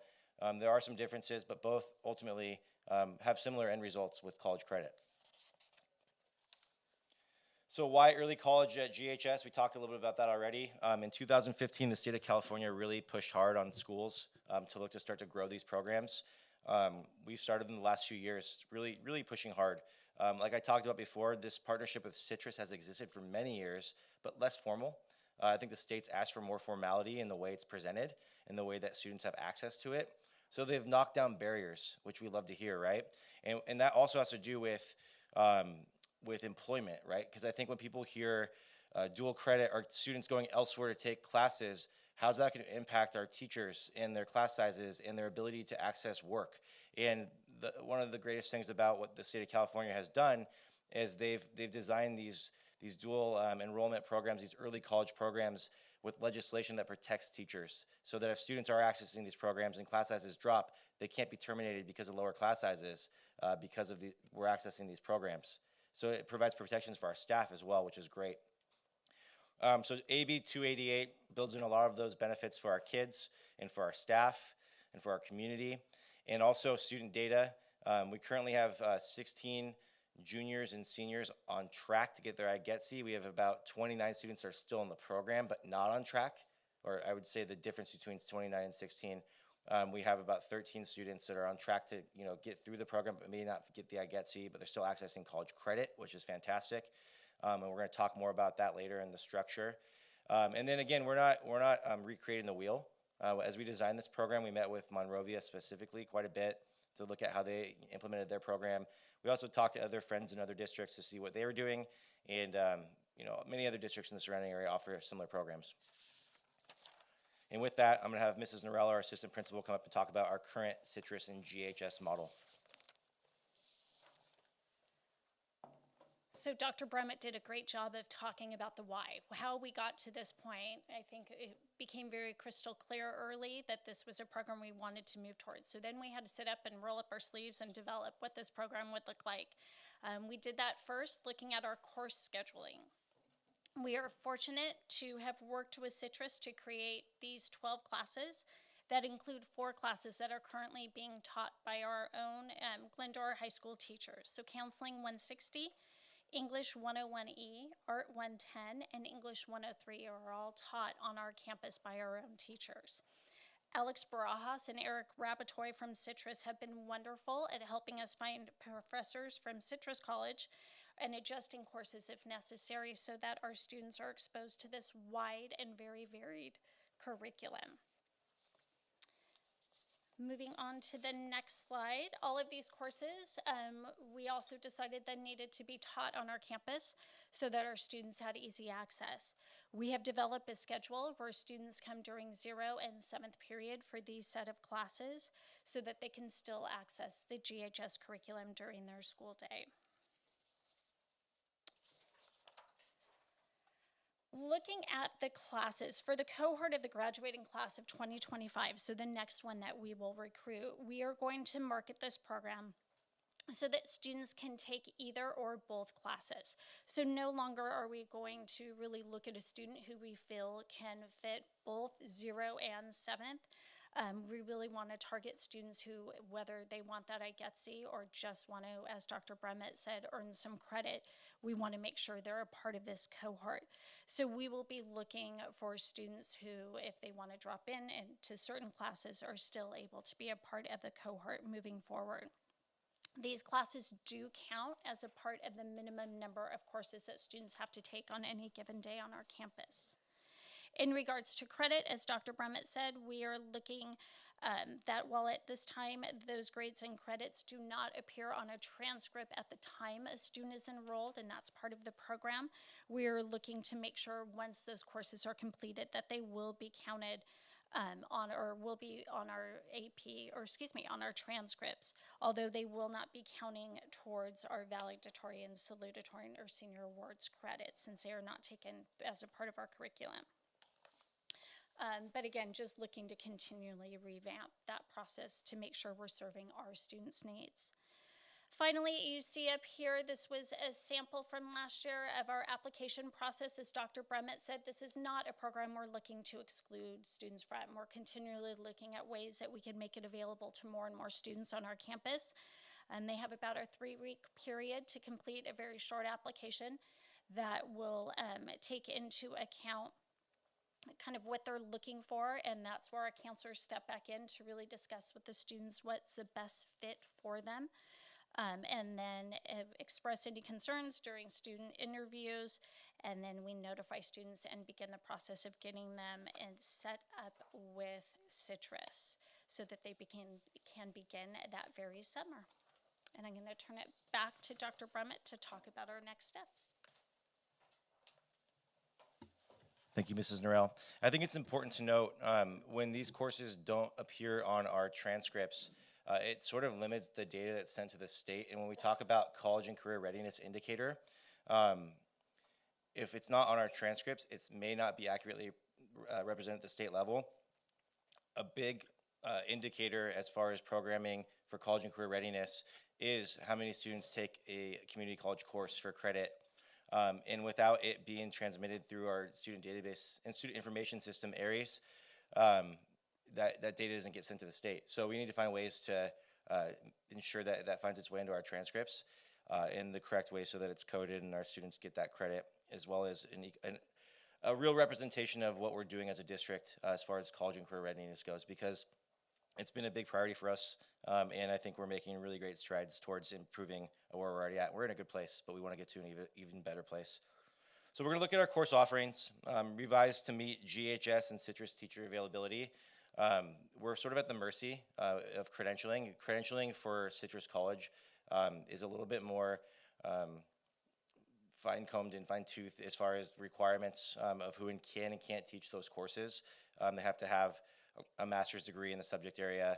there are some differences, but both ultimately have similar end results with college credit. So why early college at GHS? We talked a little bit about that already. In 2015, the state of California really pushed hard on schools to look to start to grow these programs. We've started in the last few years really pushing hard. Like I talked about before, this partnership with Citrus has existed for many years, but less formal. I think the state's asked for more formality in the way it's presented and the way that students have access to it. So they've knocked down barriers, which we love to hear, right? And that also has to do with employment, right? Because I think when people hear dual credit or students going elsewhere to take classes, how's that going to impact our teachers and their class sizes and their ability to access work? And one of the greatest things about what the state of California has done is they've designed these dual enrollment programs, these early college programs with legislation that protects teachers, so that if students are accessing these programs and class sizes drop, they can't be terminated because of lower class sizes because we're accessing these programs. So it provides protections for our staff as well, which is great. So AB 288 builds in a lot of those benefits for our kids and for our staff and for our community, and also student data. We currently have 16 juniors and seniors on track to get their IGETC. We have about 29 students that are still in the program but not on track, or I would say the difference between 29 and 16. We have about 13 students that are on track to get through the program but may not get the IGETC, but they're still accessing college credit, which is fantastic. And we're going to talk more about that later in the structure. And then again, we're not recreating the wheel. As we designed this program, we met with Monrovia specifically quite a bit to look at how they implemented their program. We also talked to other friends in other districts to see what they were doing, and many other districts in the surrounding area offer similar programs. And with that, I'm going to have Mrs. Norella, our assistant principal, come up and talk about our current Citrus and GHS model. So Dr. Brummett did a great job of talking about the why, how we got to this point. I think it became very crystal clear early that this was a program we wanted to move towards. So then we had to sit up and roll up our sleeves and develop what this program would look like. We did that first looking at our course scheduling. We are fortunate to have worked with Citrus to create these 12 classes that include 4 classes that are currently being taught by our own Glendora High School teachers. So Counseling 160, English 101E, Art 110, and English 103 are all taught on our campus by our own teachers. Alex Barajas and Eric Rabatoy from Citrus have been wonderful at helping us find professors from Citrus College and adjusting courses if necessary so that our students are exposed to this wide and very varied curriculum. Moving on to the next slide, all of these courses we also decided that needed to be taught on our campus so that our students had easy access. We have developed a schedule where students come during 0 and 7th period for these set of classes so that they can still access the GHS curriculum during their school day. Looking at the classes, for the cohort of the graduating class of 2025, so the next one that we will recruit, we are going to market this program so that students can take either or both classes. So no longer are we going to really look at a student who we feel can fit both 0 and 7th. We really want to target students who, whether they want that IGETC or just want to, as Dr. Brummett said, earn some credit, we want to make sure they're a part of this cohort. So we will be looking for students who, if they want to drop in into certain classes, are still able to be a part of the cohort moving forward. These classes do count as a part of the minimum number of courses that students have to take on any given day on our campus. In regards to credit, as Dr. Brummett said, we are looking that while at this time those grades and credits do not appear on a transcript at the time a student is enrolled, and that's part of the program, we're looking to make sure once those courses are completed that they will be counted or will be on our AP, or excuse me, on our transcripts, although they will not be counting towards our valedictorian, salutatorian, or senior awards credits, since they are not taken as a part of our curriculum. But again, just looking to continually revamp that process to make sure we're serving our students' needs. Finally, you see up here, this was a sample from last year of our application process. As Dr. Bremmett said, this is not a program we're looking to exclude students from. We're continually looking at ways that we can make it available to more and more students on our campus. They have about a 3-week period to complete a very short application that will take into account kind of what they're looking for, and that's where our counselors step back in to really discuss with the students what's the best fit for them. And then express any concerns during student interviews, and then we notify students and begin the process of getting them and set up with Citrus so that they can begin that very summer. And I'm going to turn it back to Dr. Bremmett to talk about our next steps. Thank you, Mrs. Norell. I think it's important to note when these courses don't appear on our transcripts, it sort of limits the data that's sent to the state. And when we talk about college and career readiness indicator, if it's not on our transcripts, it may not be accurately represented at the state level. A big indicator as far as programming for college and career readiness is how many students take a community college course for credit. And without it being transmitted through our student database and student information system, ARIES, that data doesn't get sent to the state. So we need to find ways to ensure that that finds its way into our transcripts in the correct way so that it's coded and our students get that credit, as well as a real representation of what we're doing as a district as far as college and career readiness goes, because it's been a big priority for us, and I think we're making really great strides towards improving where we're already at. We're in a good place, but we want to get to an even better place. So we're going to look at our course offerings, revised to meet GHS and Citrus teacher availability. We're sort of at the mercy of credentialing. Credentialing for Citrus College is a little bit more fine-combed and fine-toothed as far as requirements of who can and can't teach those courses. They have to have a master's degree in the subject area,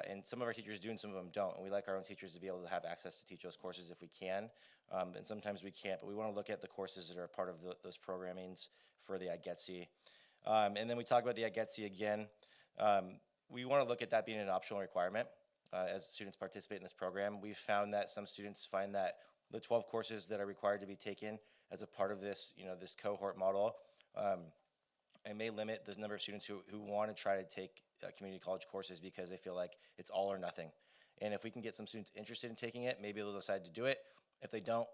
and some of our teachers do and some of them don't. And we like our own teachers to be able to have access to teach those courses if we can, and sometimes we can't, but we want to look at the courses that are a part of those programmings for the IGETC. And then we talk about the IGETC again. We want to look at that being an optional requirement as students participate in this program. We've found that some students find that the 12 courses that are required to be taken as a part of this, this cohort model, it may limit the number of students who want to try to take community college courses because they feel like it's all or nothing. And if we can get some students interested in taking it, maybe they'll decide to do it. If they don't,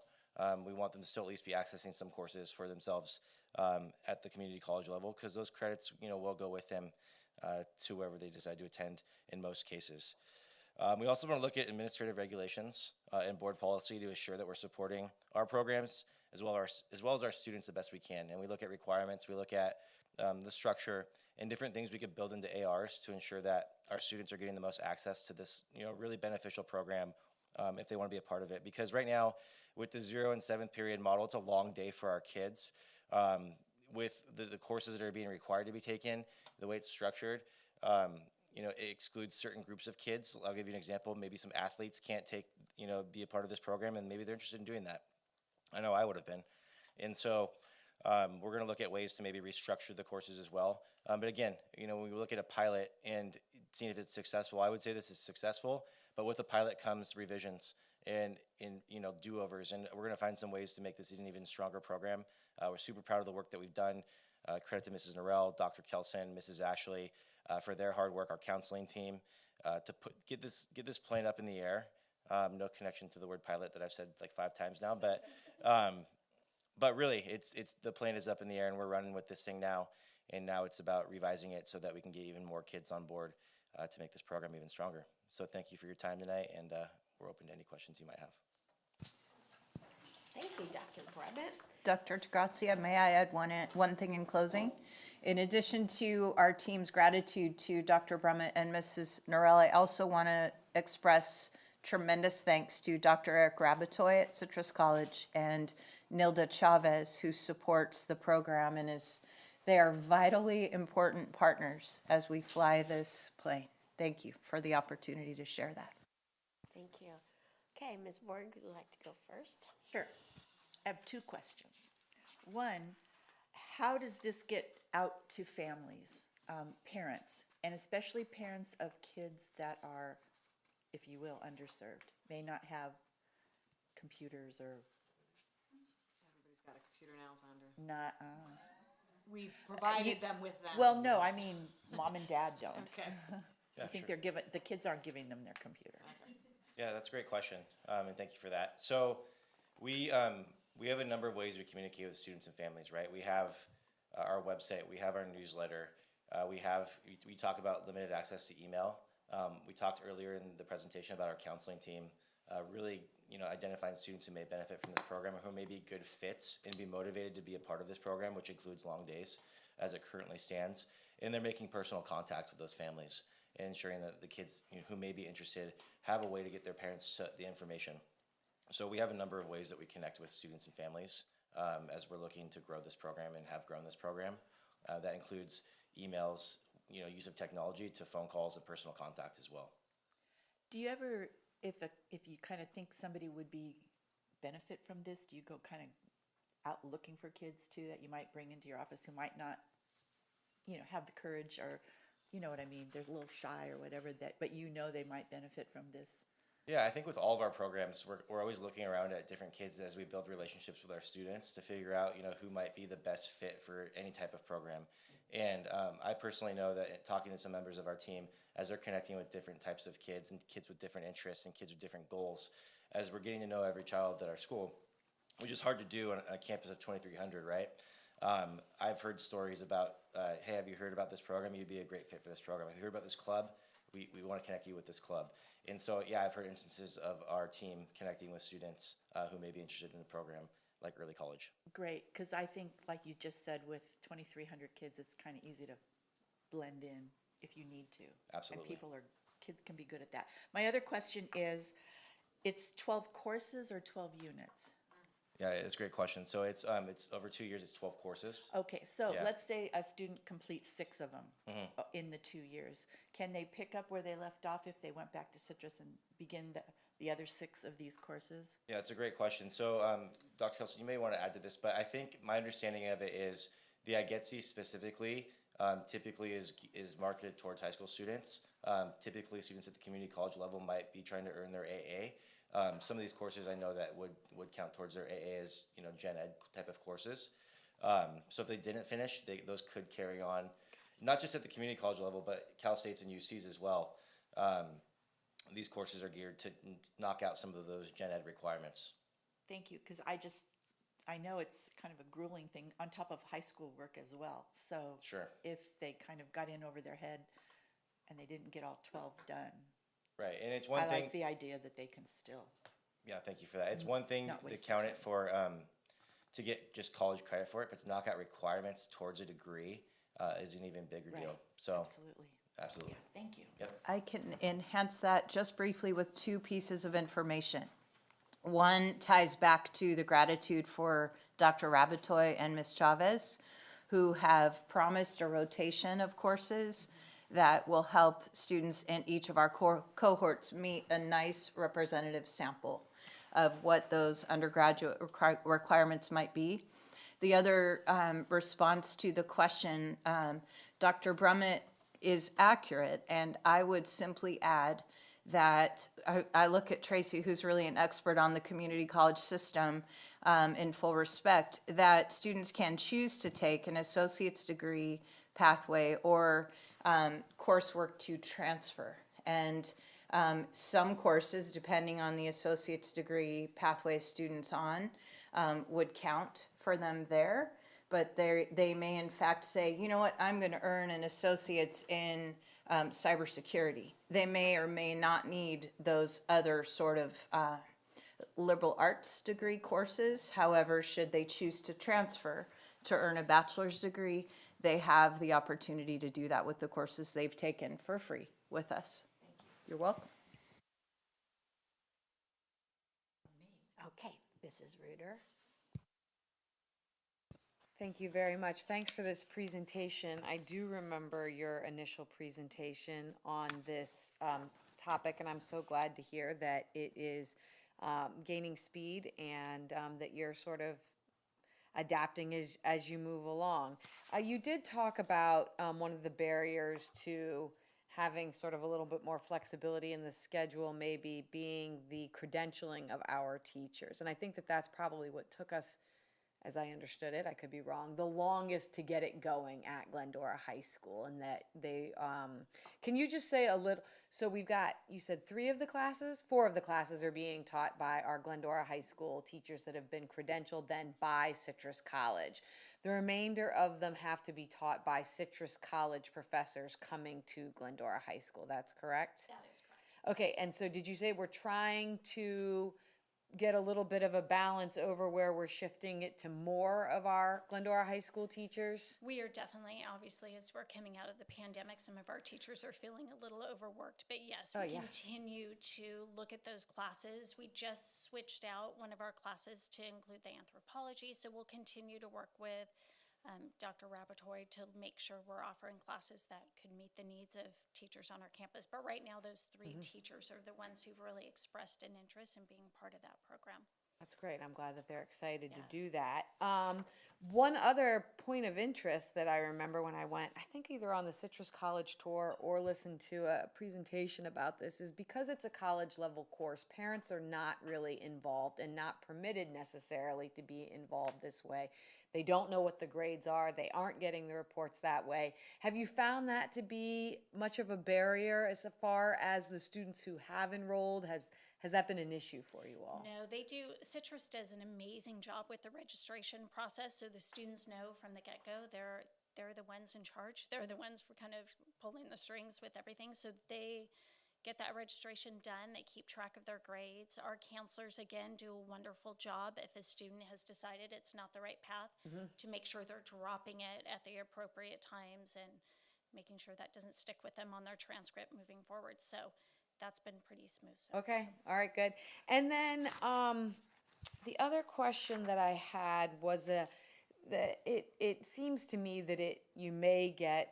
we want them to still at least be accessing some courses for themselves at the community college level, because those credits, will go with them to wherever they decide to attend in most cases. We also want to look at administrative regulations and board policy to assure that we're supporting our programs as well as our students the best we can. And we look at requirements, we look at the structure and different things we could build into ARs to ensure that our students are getting the most access to this, really beneficial program if they want to be a part of it. Because right now, with the 0 and 7th period model, it's a long day for our kids. With the courses that are being required to be taken, the way it's structured, it excludes certain groups of kids. I'll give you an example. Maybe some athletes can't be a part of this program, and maybe they're interested in doing that. I know I would have been. And so we're going to look at ways to maybe restructure the courses as well. But again, when we look at a pilot and seeing if it's successful, I would say this is successful, but with the pilot comes revisions and do-overs, and we're going to find some ways to make this an even stronger program. We're super proud of the work that we've done. Credit to Mrs. Norell, Dr. Kelson, Mrs. Ashley for their hard work, our counseling team, to get this plane up in the air. No connection to the word pilot that I've said like 5 times now, but really, it's the plane is up in the air and we're running with this thing now, and now it's about revising it so that we can get even more kids on board to make this program even stronger. So thank you for your time tonight, and we're open to any questions you might have. Thank you, Dr. Bremmett. Dr. DeGrazia, may I add one thing in closing? In addition to our team's gratitude to Dr. Bremmett and Mrs. Norell, I also want to express tremendous thanks to Dr. Eric Rabatoy at Citrus College and Nilda Chavez, who supports the program and is They are vitally important partners as we fly this plane. Thank you for the opportunity to share that. Thank you. Okay, Ms. Borg, would you like to go first? Sure. I have two questions. One, how does this get out to families, parents, and especially parents of kids that are, if you will, underserved, may not have computers or Everybody's got a computer now, Sandra. not, We provided them with them. well, no, I mean, mom and dad don't. Okay. I think they're giving, the kids aren't giving them their computer. Yeah, that's a great question, and thank you for that. So we have a number of ways we communicate with students and families, right? We have our website, we have our newsletter, we talk about limited access to email. We talked earlier in the presentation about our counseling team, really, identifying students who may benefit from this program or who may be good fits and be motivated to be a part of this program, which includes long days as it currently stands. And they're making personal contact with those families and ensuring that the kids who may be interested have a way to get their parents the information. So we have a number of ways that we connect with students and families as we're looking to grow this program and have grown this program. That includes emails, use of technology, to phone calls and personal contact as well. Do you ever, if you kind of think somebody would be benefit from this, do you go kind of out looking for kids too that you might bring into your office who might not, have the courage, or, you know what I mean, they're a little shy or whatever, but they might benefit from this? Yeah, I think with all of our programs, we're always looking around at different kids as we build relationships with our students to figure out, who might be the best fit for any type of program. And I personally know that in talking to some members of our team, as they're connecting with different types of kids and kids with different interests and kids with different goals, as we're getting to know every child at our school, which is hard to do on a campus of 2,300, right? I've heard stories about, hey, have you heard about this program? You'd be a great fit for this program. Have you heard about this club? We want to connect you with this club. And so, yeah, I've heard instances of our team connecting with students who may be interested in the program, like early college. Great, because I think, like you just said, with 2,300 kids, it's kind of easy to blend in if you need to. Absolutely. And kids can be good at that. My other question is, it's 12 courses or 12 units? Yeah, it's a great question. So it's over 2 years, it's 12 courses. Okay, so Yeah. let's say a student completes 6 of them in the 2 years. Can they pick up where they left off if they went back to Citrus and begin the other 6 of these courses? Yeah, it's a great question. So, Dr. Kelson, you may want to add to this, but I think my understanding of it is the IGETC specifically typically is marketed towards high school students. Typically, students at the community college level might be trying to earn their AA. Some of these courses I know that would count towards their AA as gen ed type of courses. So if they didn't finish, those could carry on, not just at the community college level, but Cal States and UCs as well. These courses are geared to knock out some of those gen ed requirements. Thank you, because I know it's kind of a grueling thing on top of high school work as well. So Sure. if they kind of got in over their head and they didn't get all 12 done, Right, and it's one I thing. like the idea that they can still. Yeah, thank you for that. It's one thing Not to waste count your it for, to get just college credit for it, but to knock out requirements towards a degree is an even bigger deal. Right, So, absolutely. absolutely. Yeah, thank you. Yep. I can enhance that just briefly with 2 pieces of information. One ties back to the gratitude for Dr. Rabatoy and Ms. Chavez, who have promised a rotation of courses that will help students in each of our cohorts meet a nice representative sample of what those undergraduate requirements might be. The other response to the question, Dr. Brummett is accurate, and I would simply add that I look at Tracy, who's really an expert on the community college system, in full respect, that students can choose to take an associate's degree pathway or coursework to transfer. And some courses, depending on the associate's degree pathway students on, would count for them there. But they may in fact say, you know what, I'm going to earn an associate's in cybersecurity. They may or may not need those other sort of liberal arts degree courses. However, should they choose to transfer to earn a bachelor's degree, they have the opportunity to do that with the courses they've taken for free with us. You're welcome. Okay, Mrs. Reuter. Thank you very much. Thanks for this presentation. I do remember your initial presentation on this topic, and I'm so glad to hear that it is gaining speed and that you're sort of adapting as you move along. You did talk about one of the barriers to having sort of a little bit more flexibility in the schedule, maybe being the credentialing of our teachers. And I think that that's probably what took us, as I understood it, I could be wrong, the longest to get it going at Glendora High School. And that they, can you just say a little, so we've got, you said 4 of the classes are being taught by our Glendora High School teachers that have been credentialed then by Citrus College. The remainder of them have to be taught by Citrus College professors coming to Glendora High School. That's correct? That is correct. Okay, and so did you say we're trying to get a little bit of a balance over where we're shifting it to more of our Glendora High School teachers? We are definitely, obviously, as we're coming out of the pandemic, some of our teachers are feeling a little overworked. But yes, we continue to look at those classes. We just switched out one of our classes to include the anthropology, so we'll continue to work with Dr. Rabatoy to make sure we're offering classes that could meet the needs of teachers on our campus. But right now, those 3 teachers are the ones who've really expressed an interest in being part of that program. That's great. I'm glad that they're excited to do that. One other point of interest that I remember when I went, I think either on the Citrus College tour or listened to a presentation about this, is because it's a college level course, parents are not really involved and not permitted necessarily to be involved this way. They don't know what the grades are. They aren't getting the reports that way. Have you found that to be much of a barrier as far as the students who have enrolled? Has that been an issue for you all? No, they do. Citrus does an amazing job with the registration process, so the students know from the get-go they're the ones in charge. They're the ones for kind of pulling the strings with everything, so they get that registration done. They keep track of their grades. Our counselors, again, do a wonderful job if a student has decided it's not the right path to make sure they're dropping it at the appropriate times and making sure that doesn't stick with them on their transcript moving forward. So that's been pretty smooth. So okay, all right, good. And then the other question that I had was it seems to me that you may get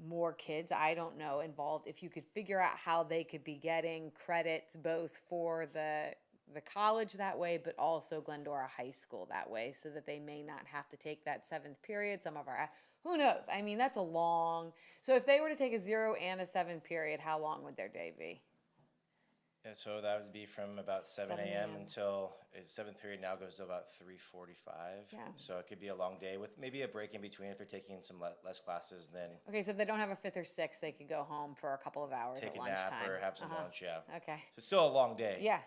more kids, I don't know, involved if you could figure out how they could be getting credits both for the college that way, but also Glendora High School that way, so that they may not have to take that 7th period. Some of our, who knows? I mean, that's a long, so if they were to take a 0 and a 7th period, how long would their day be? Yeah, so that would be from about 7 a.m. until, 7th period now goes to about 3:45. Yeah. So it could be a long day with maybe a break in between if they're taking some less classes, then Okay, so if they don't have a 5th or 6th, they could go home for a couple of hours take at a lunchtime. nap or have some lunch, yeah. Okay. So it's still a long day. Yeah.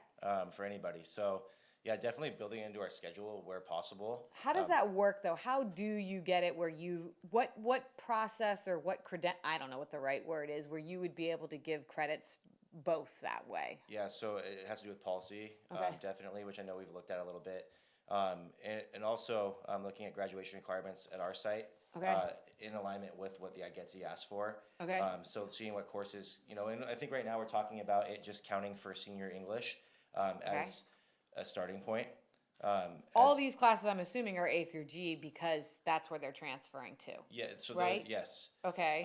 For anybody. So yeah, definitely building into our schedule where possible. How does that work though? How do you get it where you, what process or what I don't know what the right word is, where you would be able to give credits both that way? Yeah, so it has to do with policy, Okay. definitely, which I know we've looked at a little bit. And also looking at graduation requirements at our site. Okay. In alignment with what the IGETC asked for. Okay. So seeing what courses, and I think right now we're talking about it just counting for senior English as a starting point. All these classes, I'm assuming, are A through G because that's where they're transferring to. Yeah, so right? yes. Okay.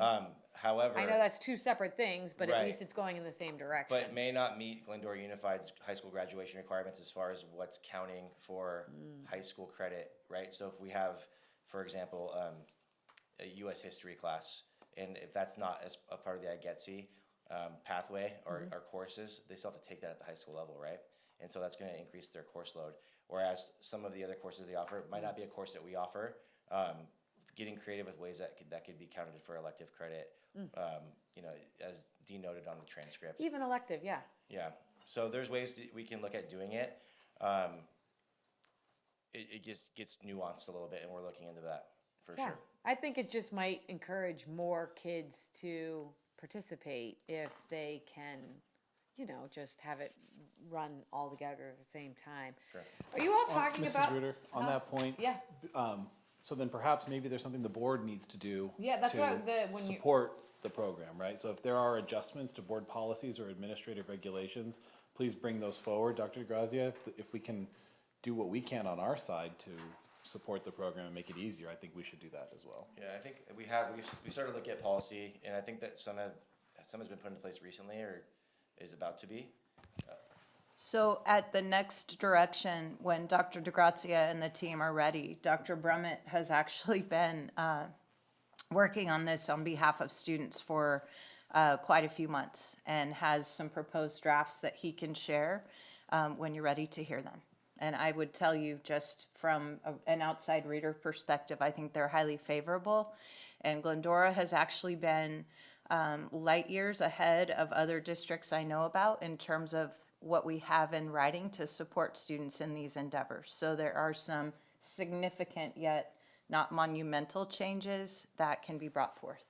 However, I know that's 2 separate things, but Right. at least it's going in the same direction. but may not meet Glendora Unified's high school graduation requirements as far as what's counting for high school credit, right? So if we have, for example, a U.S. history class, and if that's not as a part of the IGETC pathway or courses, they still have to take that at the high school level, right? And so that's going to increase their course load. Whereas some of the other courses they offer might not be a course that we offer. Getting creative with ways that could be counted for elective credit, as Dean noted on the transcript. Even elective, yeah. Yeah, so there's ways that we can look at doing it. It just gets nuanced a little bit, and we're looking into that for Yeah. sure. I think it just might encourage more kids to participate if they can, just have it run all together at the same time. Sure. Are you all talking Mrs. about? Reuter, on that point, Yeah. so then perhaps maybe there's something the board needs to do Yeah, that's to what when you- support the program, right? So if there are adjustments to board policies or administrative regulations, please bring those forward, Dr. DeGrazia, if we can do what we can on our side to support the program and make it easier, I think we should do that as well. Yeah, I think we started to look at policy, and I think that some has been put into place recently or is about to be. So at the next direction, when Dr. DeGrazia and the team are ready, Dr. Brummett has actually been working on this on behalf of students for quite a few months and has some proposed drafts that he can share when you're ready to hear them. And I would tell you, just from an outside reader perspective, I think they're highly favorable. And Glendora has actually been light years ahead of other districts I know about in terms of what we have in writing to support students in these endeavors. So there are some significant yet not monumental changes that can be brought forth.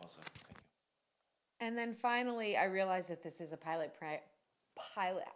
Also, thank you. And then finally, I realize that this is a pilot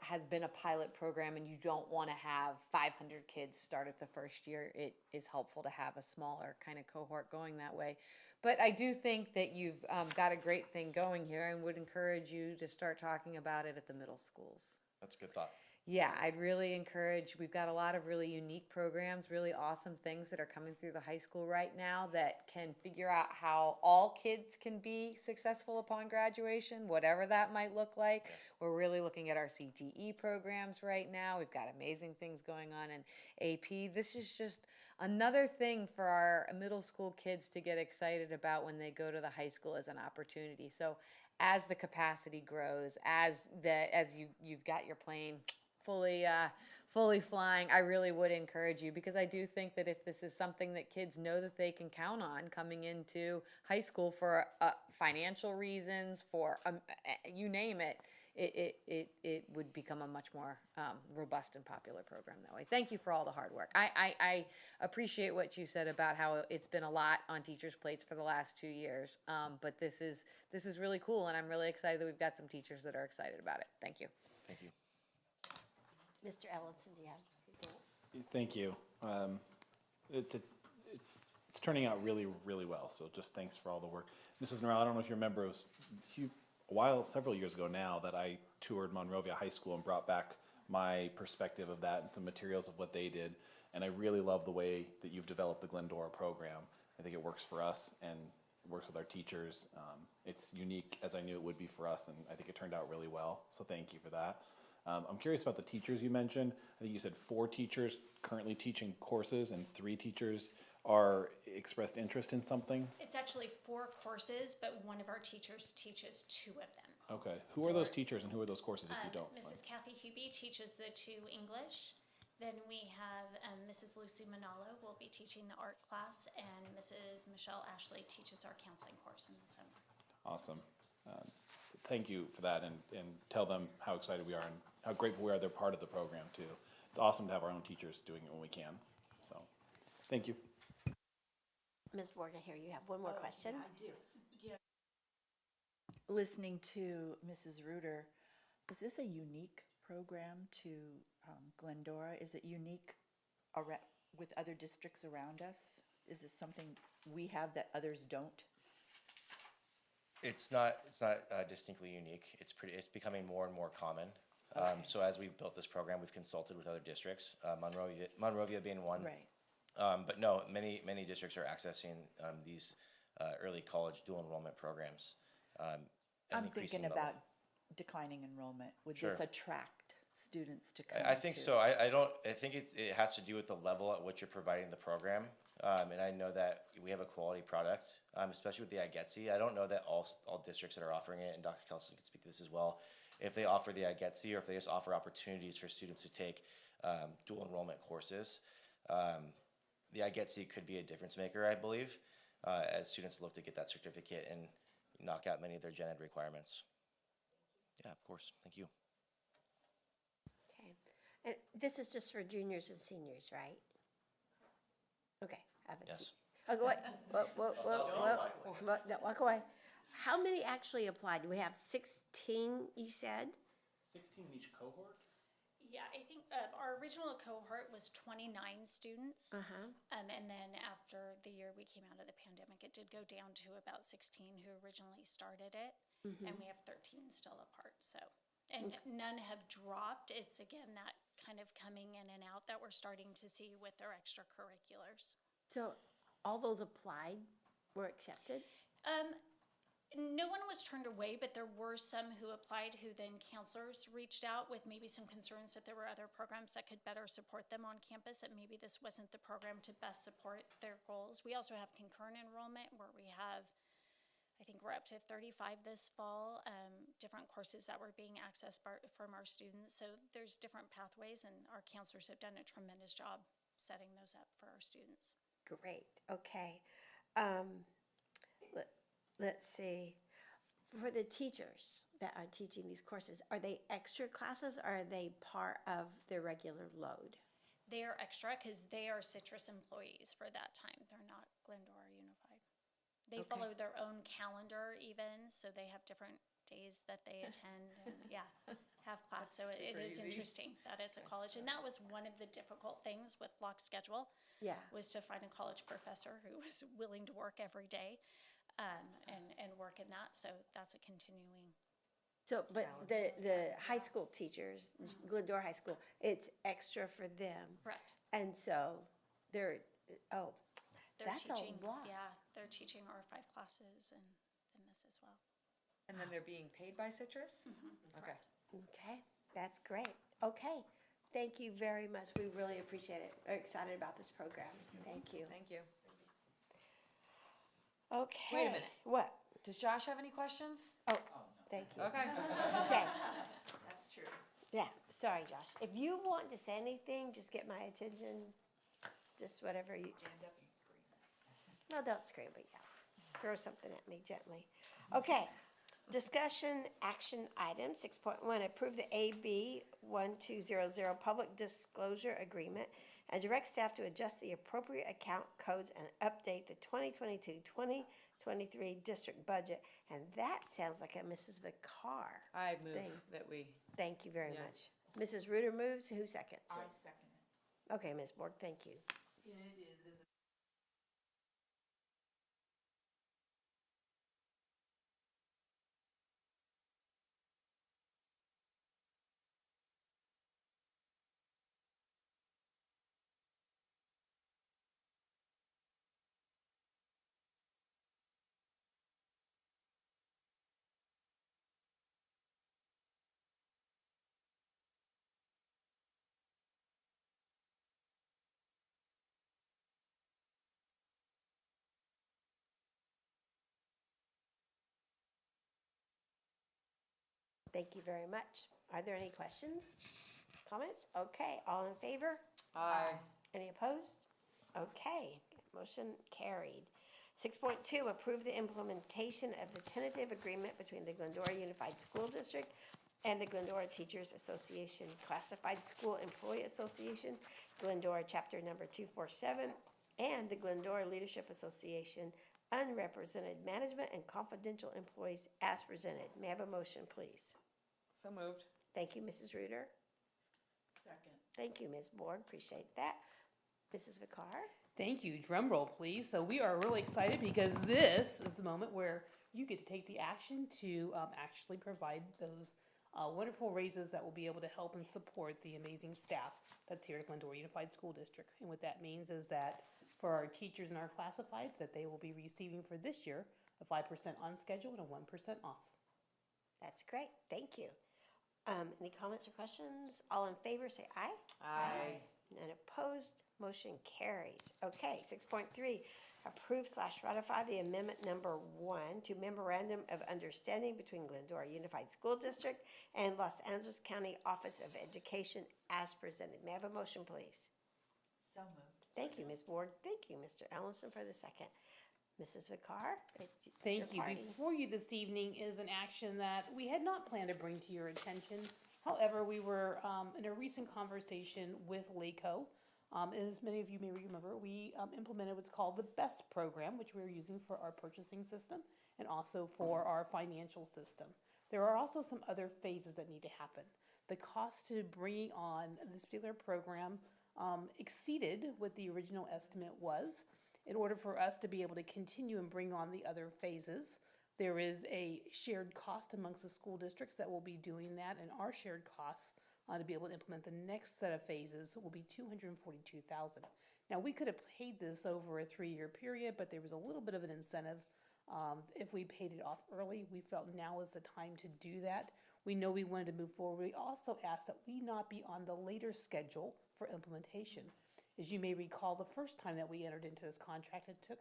has been a pilot program, and you don't want to have 500 kids start at the first year. It is helpful to have a smaller kind of cohort going that way. But I do think that you've got a great thing going here, and would encourage you to start talking about it at the middle schools. That's a good thought. Yeah, I'd really encourage, we've got a lot of really unique programs, really awesome things that are coming through the high school right now that can figure out how all kids can be successful upon graduation, whatever that might look like. Okay. We're really looking at our CTE programs right now. We've got amazing things going on in AP. This is just another thing for our middle school kids to get excited about when they go to the high school as an opportunity. So as the capacity grows, as you've got your plane fully flying, I really would encourage you, because I do think that if this is something that kids know that they can count on coming into high school for financial reasons, for you name it, it would become a much more robust and popular program that way. Thank you for all the hard work. I appreciate what you said about how it's been a lot on teachers' plates for the last 2 years, but this is really cool, and I'm really excited that we've got some teachers that are excited about it. Thank you. Thank you. Mr. Ellison, do you have anything else? Thank you. It's turning out really, really well, so just thanks for all the work. Mrs. Norrell, I don't know if you remember, it was several years ago now, that I toured Monrovia High School and brought back my perspective of that and some materials of what they did, and I really love the way that you've developed the Glendora program. I think it works for us and it works with our teachers. It's unique, as I knew it would be for us, and I think it turned out really well, so thank you for that. I'm curious about the teachers you mentioned. I think you said 4 teachers currently teaching courses and 3 teachers are expressed interest in something. It's actually 4 courses, but one of our teachers teaches 2 of them. Okay. Who are those teachers and who are those courses if you don't? Mrs. Kathy Hubie teaches the 2 English. Then we have Mrs. Lucy Manalo will be teaching the art class, and Mrs. Michelle Ashley teaches our counseling course in the summer. Awesome. Thank you for that, and tell them how excited we are and how grateful we are they're part of the program too. It's awesome to have our own teachers doing it when we can. So, thank you. Ms. Morgan, here you have one more question. Yeah, I do. Listening to Mrs. Reuter, is this a unique program to Glendora? Is it unique with other districts around us? Is this something we have that others don't? It's not distinctly unique. It's becoming more and more common. Okay. So as we've built this program, we've consulted with other districts, Monrovia being one. Right. But no, many districts are accessing these early college dual enrollment programs. I'm thinking about declining enrollment. Would Sure. this attract students to come? I think so. I think it has to do with the level at which you're providing the program. And I know that we have a quality product, especially with the IGETC. I don't know that all districts that are offering it, and Dr. Kelson can speak to this as well, if they offer the IGETC or if they just offer opportunities for students to take dual enrollment courses. The IGETC could be a difference maker, I believe, as students look to get that certificate and knock out many of their gen ed requirements. Yeah, of course. Thank you. Okay. And this is just for juniors and seniors, right? Okay. Yes. Oh, wait. Whoa. No, walk away. How many actually applied? We have 16, you said? 16 in each cohort? Yeah, I think our original cohort was 29 students. And then after the year we came out of the pandemic, it did go down to about 16 who originally started it. And we have 13 still apart. So, and none have dropped. It's again that kind of coming in and out that we're starting to see with their extracurriculars. So all those applied were accepted? No one was turned away, but there were some who applied who then counselors reached out with maybe some concerns that there were other programs that could better support them on campus, that maybe this wasn't the program to best support their goals. We also have concurrent enrollment where we have, I think we're up to 35 this fall, different courses that were being accessed from our students. So there's different pathways, and our counselors have done a tremendous job setting those up for our students. Great, okay. Let's see. For the teachers that are teaching these courses, are they extra classes or are they part of their regular load? They are extra because they are Citrus employees for that time. They're not Glendora Unified. They Okay. follow their own calendar even, so they have different days that they attend and have class. So it is interesting that it's a college. And that was one of the difficult things with block schedule. Yeah. Was to find a college professor who was willing to work every day and work in that. So that's a continuing. So, but the high school teachers, Glendora High School, it's extra for them. Correct. And so they're, They're that's teaching, a lot. yeah, they're teaching our 5 classes and this as well. And then they're being paid by Citrus? Okay. Okay, that's great. Okay, thank you very much. We really appreciate it. We're excited about this program. Thank you. Thank you. Okay. Wait a minute. What? Does Josh have any questions? Oh, thank you. Okay. Okay, That's true. yeah, sorry, Josh. If you want to say anything, just get my attention, just whatever you. Stand up and scream. No, don't scream, but yeah, throw something at me gently. Okay, discussion action item 6.1, approve the AB 1200 public disclosure agreement and direct staff to adjust the appropriate account codes and update the 2022-2023 district budget. And that sounds like a Mrs. Vicar. I move Thing. that we, Thank you very Yeah. much. Mrs. Reuter moves, who seconds? I second it. Okay, Ms. Borg, thank you. Thank you very much. Are there any questions, comments? Okay, all in favor? aye. Any opposed? Okay, motion carried. 6.2, approve the implementation of the tentative agreement between the Glendora Unified School District and the Glendora Teachers Association, Classified School Employee Association, Glendora Chapter Number 247, and the Glendora Leadership Association, Unrepresented Management and Confidential Employees as presented. May I have a motion, please? So moved. Thank you, Mrs. Reuter. Second. Thank you, Ms. Borg. Appreciate that. Mrs. Vicar? Thank you. Drum roll, please. So we are really excited because this is the moment where you get to take the action to actually provide those wonderful raises that will be able to help and support the amazing staff that's here at Glendora Unified School District. And what that means is that for our teachers and our classified, that they will be receiving for this year a 5% on schedule and a 1% off. That's great. Thank you. Any comments or questions? All in favor, say aye. Aye. None opposed, motion carries. Okay, 6.3, approve/ratify the amendment number 1 to Memorandum of Understanding between Glendora Unified School District and Los Angeles County Office of Education as presented. May I have a motion, please? So moved. Thank you, Ms. Borg. Thank you, Mr. Ellison, for the second. Mrs. Vicar? Thank you. Party. Before you this evening is an action that we had not planned to bring to your attention. However, we were in a recent conversation with LACO. As many of you may remember, we implemented what's called the BEST program, which we're using for our purchasing system and also for our financial system. There are also some other phases that need to happen. The cost to bringing on this particular program exceeded what the original estimate was. In order for us to be able to continue and bring on the other phases, there is a shared cost amongst the school districts that will be doing that, and our shared costs to be able to implement the next set of phases will be $242,000. Now, we could have paid this over a 3-year period, but there was a little bit of an incentive. If we paid it off early, we felt now is the time to do that. We know we wanted to move forward. We also asked that we not be on the later schedule for implementation. As you may recall, the first time that we entered into this contract, it took,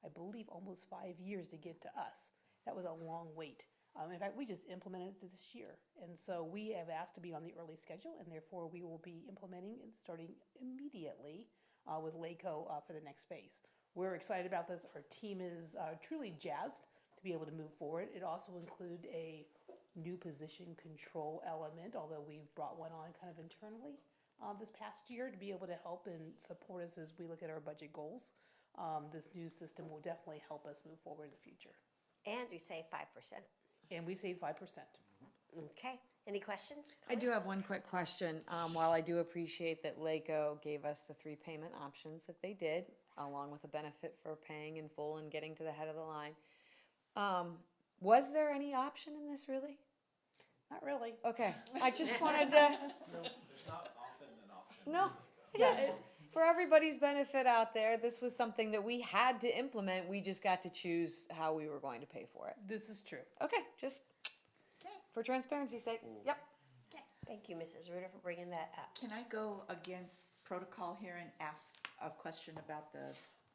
I believe, almost 5 years to get to us. That was a long wait. In fact, we just implemented it this year. And so we have asked to be on the early schedule, and therefore we will be implementing and starting immediately with LACO for the next phase. We're excited about this. Our team is truly jazzed to be able to move forward. It also includes a new position control element, although we've brought one on kind of internally this past year to be able to help and support us as we look at our budget goals. This new system will definitely help us move forward in the future. And we save 5%. And we save 5%. Okay, any questions? I do comments? have one quick question. While I do appreciate that LACO gave us the 3 payment options that they did, along with a benefit for paying in full and getting to the head of the line, was there any option in this really? Not really. Okay, I just wanted to, There's not often an option. no, just for everybody's benefit out there, this was something that we had to implement. We just got to choose how we were going to pay for it. This is true. Okay, just for transparency's sake. Yep. Thank you, Mrs. Ruder, for bringing that up. Can I go against protocol here and ask a question about the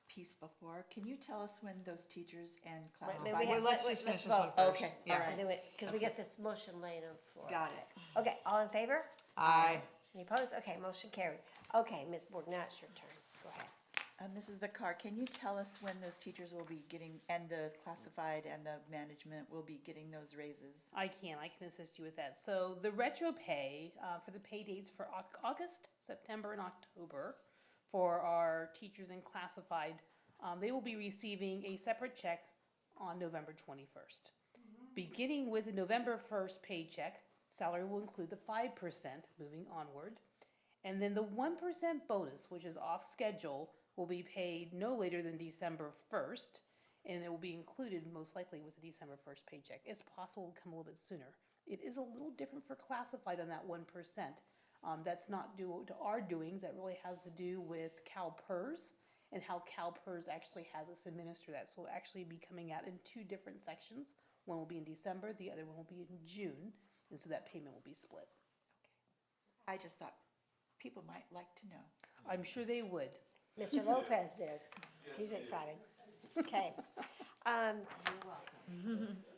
piece before? Can you tell us when those teachers and classified? let's just finish this one vote. first. Okay, Yeah. all right. Because we get this motion laying on the floor. Got it. Okay, all in favor? Aye. Any opposed? Okay, motion carried. Okay, Ms. Borg, now it's your turn. Go ahead. Mrs. Vicar, can you tell us when those teachers will be getting, and the classified and the management will be getting those raises? I can assist you with that. So the retro pay for the pay dates for August, September, and October for our teachers in classified, they will be receiving a separate check on November 21st. Beginning with the November 1st paycheck, salary will include the 5% moving onward. And then the 1% bonus, which is off schedule, will be paid no later than December 1st, and it will be included most likely with the December 1st paycheck. It's possible to come a little bit sooner. It is a little different for classified on that 1%. That's not due to our doings. That really has to do with CalPERS and how CalPERS actually has us administer that. So it'll actually be coming out in 2 different sections. One will be in December, the other one will be in June, and so that payment will be split. I just thought people might like to know. I'm sure they would. Mr. Lopez is. He's excited. Okay.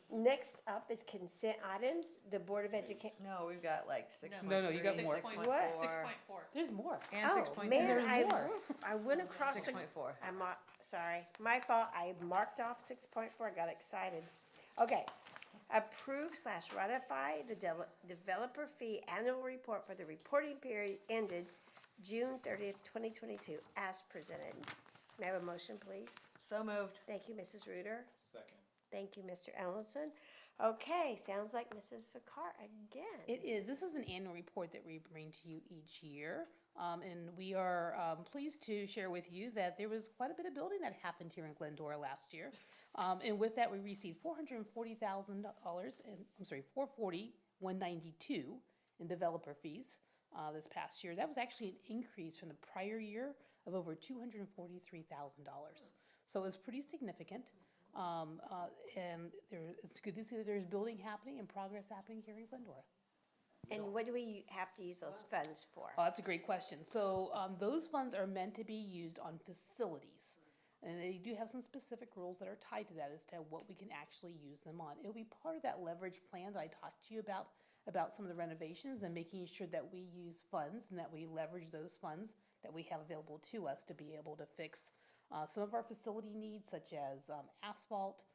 Next up is consent items. The Board of Education. No, we've got like 6. No, you got more. What? There's more. And Oh, 6.4. man, There's more. I went across 6.4. Sorry, my fault. I marked off 6.4. I got excited. Okay. Approve/ratify the developer fee annual report for the reporting period ended June 30th, 2022, as presented. May I have a motion, please? So moved. Thank you, Mrs. Ruder. Second. Thank you, Mr. Ellison. Okay, sounds like Mrs. Vicar again. It is. This is an annual report that we bring to you each year. And we are pleased to share with you that there was quite a bit of building that happened here in Glendora last year. And with that, we received $440,000, $440,192 in developer fees this past year. That was actually an increase from the prior year of over $243,000. So it was pretty significant. And it's good to see that there's building happening and progress happening here in Glendora. And what do we have to use those funds for? Oh, that's a great question. So those funds are meant to be used on facilities. And they do have some specific rules that are tied to that as to what we can actually use them on. It'll be part of that leverage plan that I talked to you about some of the renovations and making sure that we use funds and that we leverage those funds that we have available to us to be able to fix some of our facility needs, such as asphalt,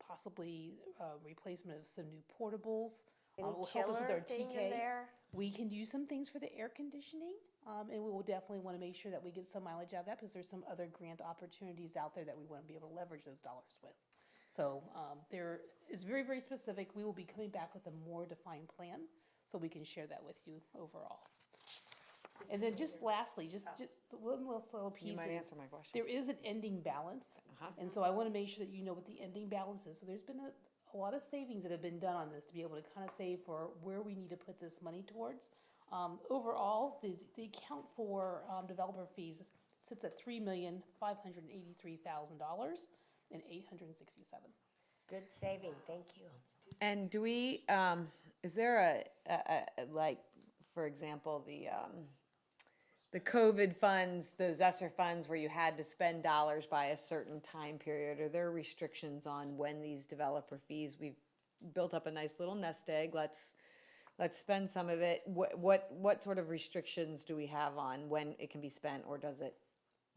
possibly replacement of some new portables. Any Will help us with our chiller thing in TK. there? We can use some things for the air conditioning, and we will definitely want to make sure that we get some mileage out of that because there's some other grant opportunities out there that we want to be able to leverage those dollars with. So there is very, very specific. We will be coming back with a more defined plan so we can share that with you overall. And then just lastly, just one little piece. You might is answer my question. There is an ending balance, and so I want to make sure that you know what the ending balance is. So there's been a lot of savings that have been done on this to be able to kind of save for where we need to put this money towards Overall, the account for developer fees sits at $3,583,000 and 867. Good saving, thank you. And do we, is there like, for example, the COVID funds, those ESSER funds where you had to spend dollars by a certain time period, are there restrictions on when these developer fees, we've built up a nice little nest egg, let's spend some of it. What sort of restrictions do we have on when it can be spent, or does it?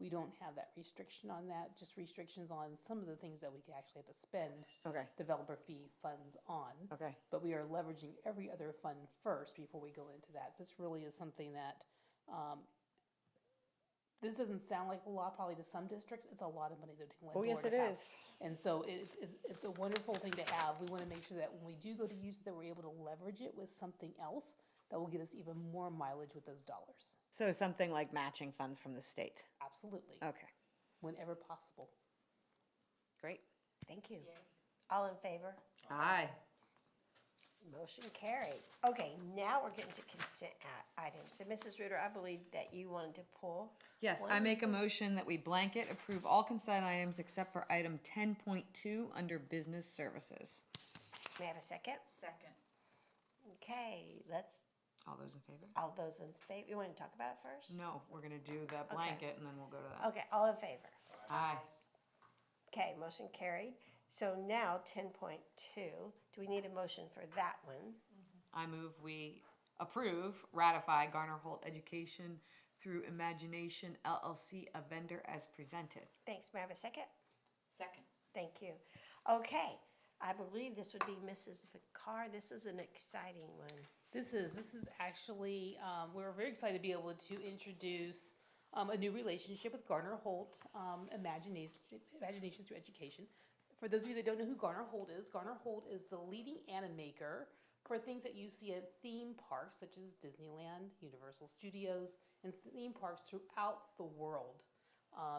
We don't have that restriction on that, just restrictions on some of the things that we could actually have to spend Okay. developer fee funds on. Okay. But we are leveraging every other fund first before we go into that. This really is something that, this doesn't sound like a lot probably to some districts. It's a lot of money to Glendora. Oh, yes, it to have. is. And so it's a wonderful thing to have. We want to make sure that when we do go to use it, that we're able to leverage it with something else that will get us even more mileage with those dollars. So something like matching funds from the state? Absolutely. Okay. Whenever possible. Great. Thank you. All in favor? Aye. Motion carried. Okay, now we're getting to consent items. So Mrs. Reuter, I believe that you wanted to pull. Yes, one I of make a these. motion that we blanket approve all consent items except for item 10.2 under business services. May I have a second? Second. Okay, let's, All those in favor? all those in favor, you want to talk about it first? No, we're gonna do the blanket and then we'll go to that. Okay, all in favor? Aye. Okay, motion carried. So now 10.2, do we need a motion for that one? I move we approve, ratify Garner Holt Education through Imagination LLC, a vendor as presented. Thanks, may I have a second? Second. Thank you. Okay, I believe this would be Mrs. Vicar. This is an exciting one. This is actually, we're very excited to be able to introduce a new relationship with Garner Holt, Imagination Through Education. For those of you that don't know who Garner Holt is the leading animator for things that you see at theme parks such as Disneyland, Universal Studios, and theme parks throughout the world.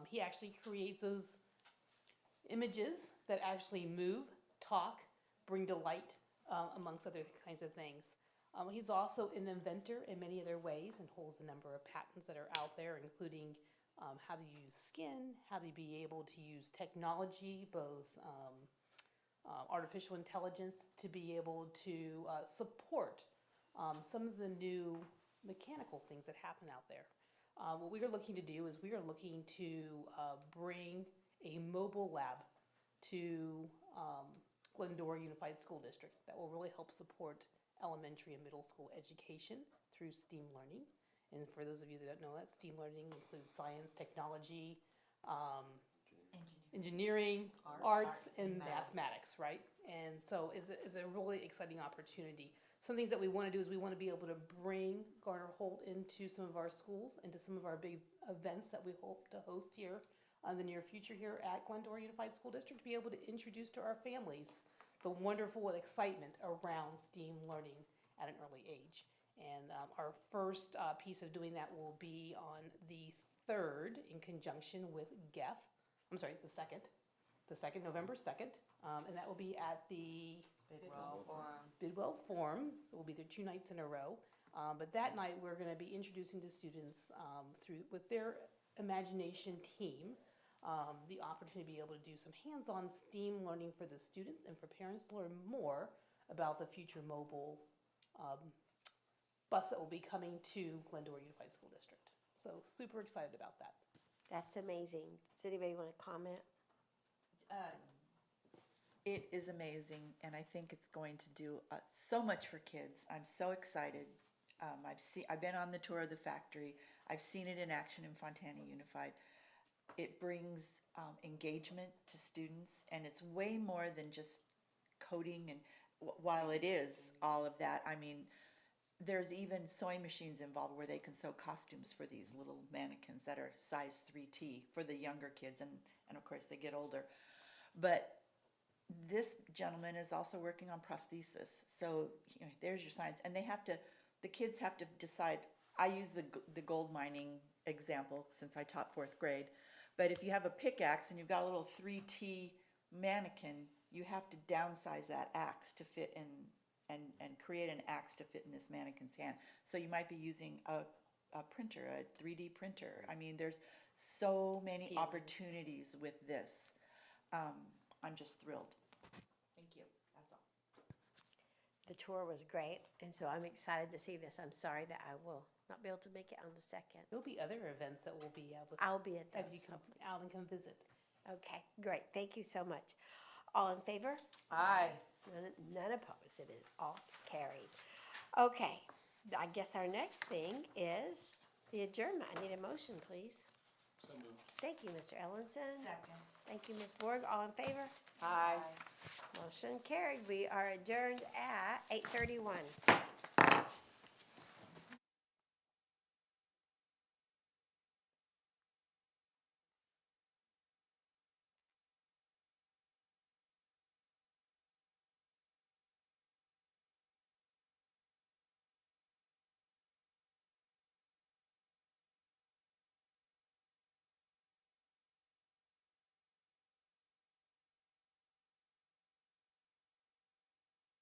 He actually creates those images that actually move, talk, bring delight, amongst other kinds of things. He's also an inventor in many other ways and holds a number of patents that are out there, including how to use skin, how to be able to use technology, both artificial intelligence, to be able to support some of the new mechanical things that happen out there. What we are looking to do is we are looking to bring a mobile lab to Glendora Unified School District that will really help support elementary and middle school education through STEAM learning. And for those of you that don't know that, STEAM learning includes science, technology, engineering, arts, and mathematics, right? And so it's a really exciting opportunity. Some things that we want to do is we want to be able to bring Garner Holt into some of our schools, into some of our big events that we hope to host here in the near future here at Glendora Unified School District, to be able to introduce to our families the wonderful excitement around STEAM learning at an early age. And our first piece of doing that will be on the 3rd in conjunction with GEF. I'm sorry, the 2nd, November 2nd. And that will be at the Bidwell Forum. So we'll be there 2 nights in a row. But that night we're going to be introducing to students with their imagination team the opportunity to be able to do some hands-on STEAM learning for the students and for parents to learn more about the future mobile bus that will be coming to Glendora Unified School District. So super excited about that. That's amazing. Does anybody want to comment? It is amazing, and I think it's going to do so much for kids. I'm so excited. I've been on the tour of the factory. I've seen it in action in Fontana Unified. It brings engagement to students, and it's way more than just coding. And while it is all of that, I mean, there's even sewing machines involved where they can sew costumes for these little mannequins that are size 3T for the younger kids, and of course they get older. But this gentleman is also working on prosthesis. So there's your science, and the kids have to decide. I use the gold mining example since I taught 4th grade. But if you have a pickaxe and you've got a little 3T mannequin, you have to downsize that axe to fit in and create an axe to fit in this mannequin's hand. So you might be using a printer, a 3D printer. I mean, there's so many opportunities with this. I'm just thrilled. Thank you. That's all. The tour was great, and so I'm excited to see this. I'm sorry that I will not be able to make it on the 2nd. There'll be other events that will be able. I'll be at Have you those. come out and come visit. Okay, great. Thank you so much. All in favor? Aye. None opposed. It is all carried. Okay, I guess our next thing is the adjournment. I need a motion, please. So moved. Thank you, Mr. Ellenson. Second. Thank you, Ms. Borg. All in favor? Aye. Motion carried. We are adjourned at 8:31.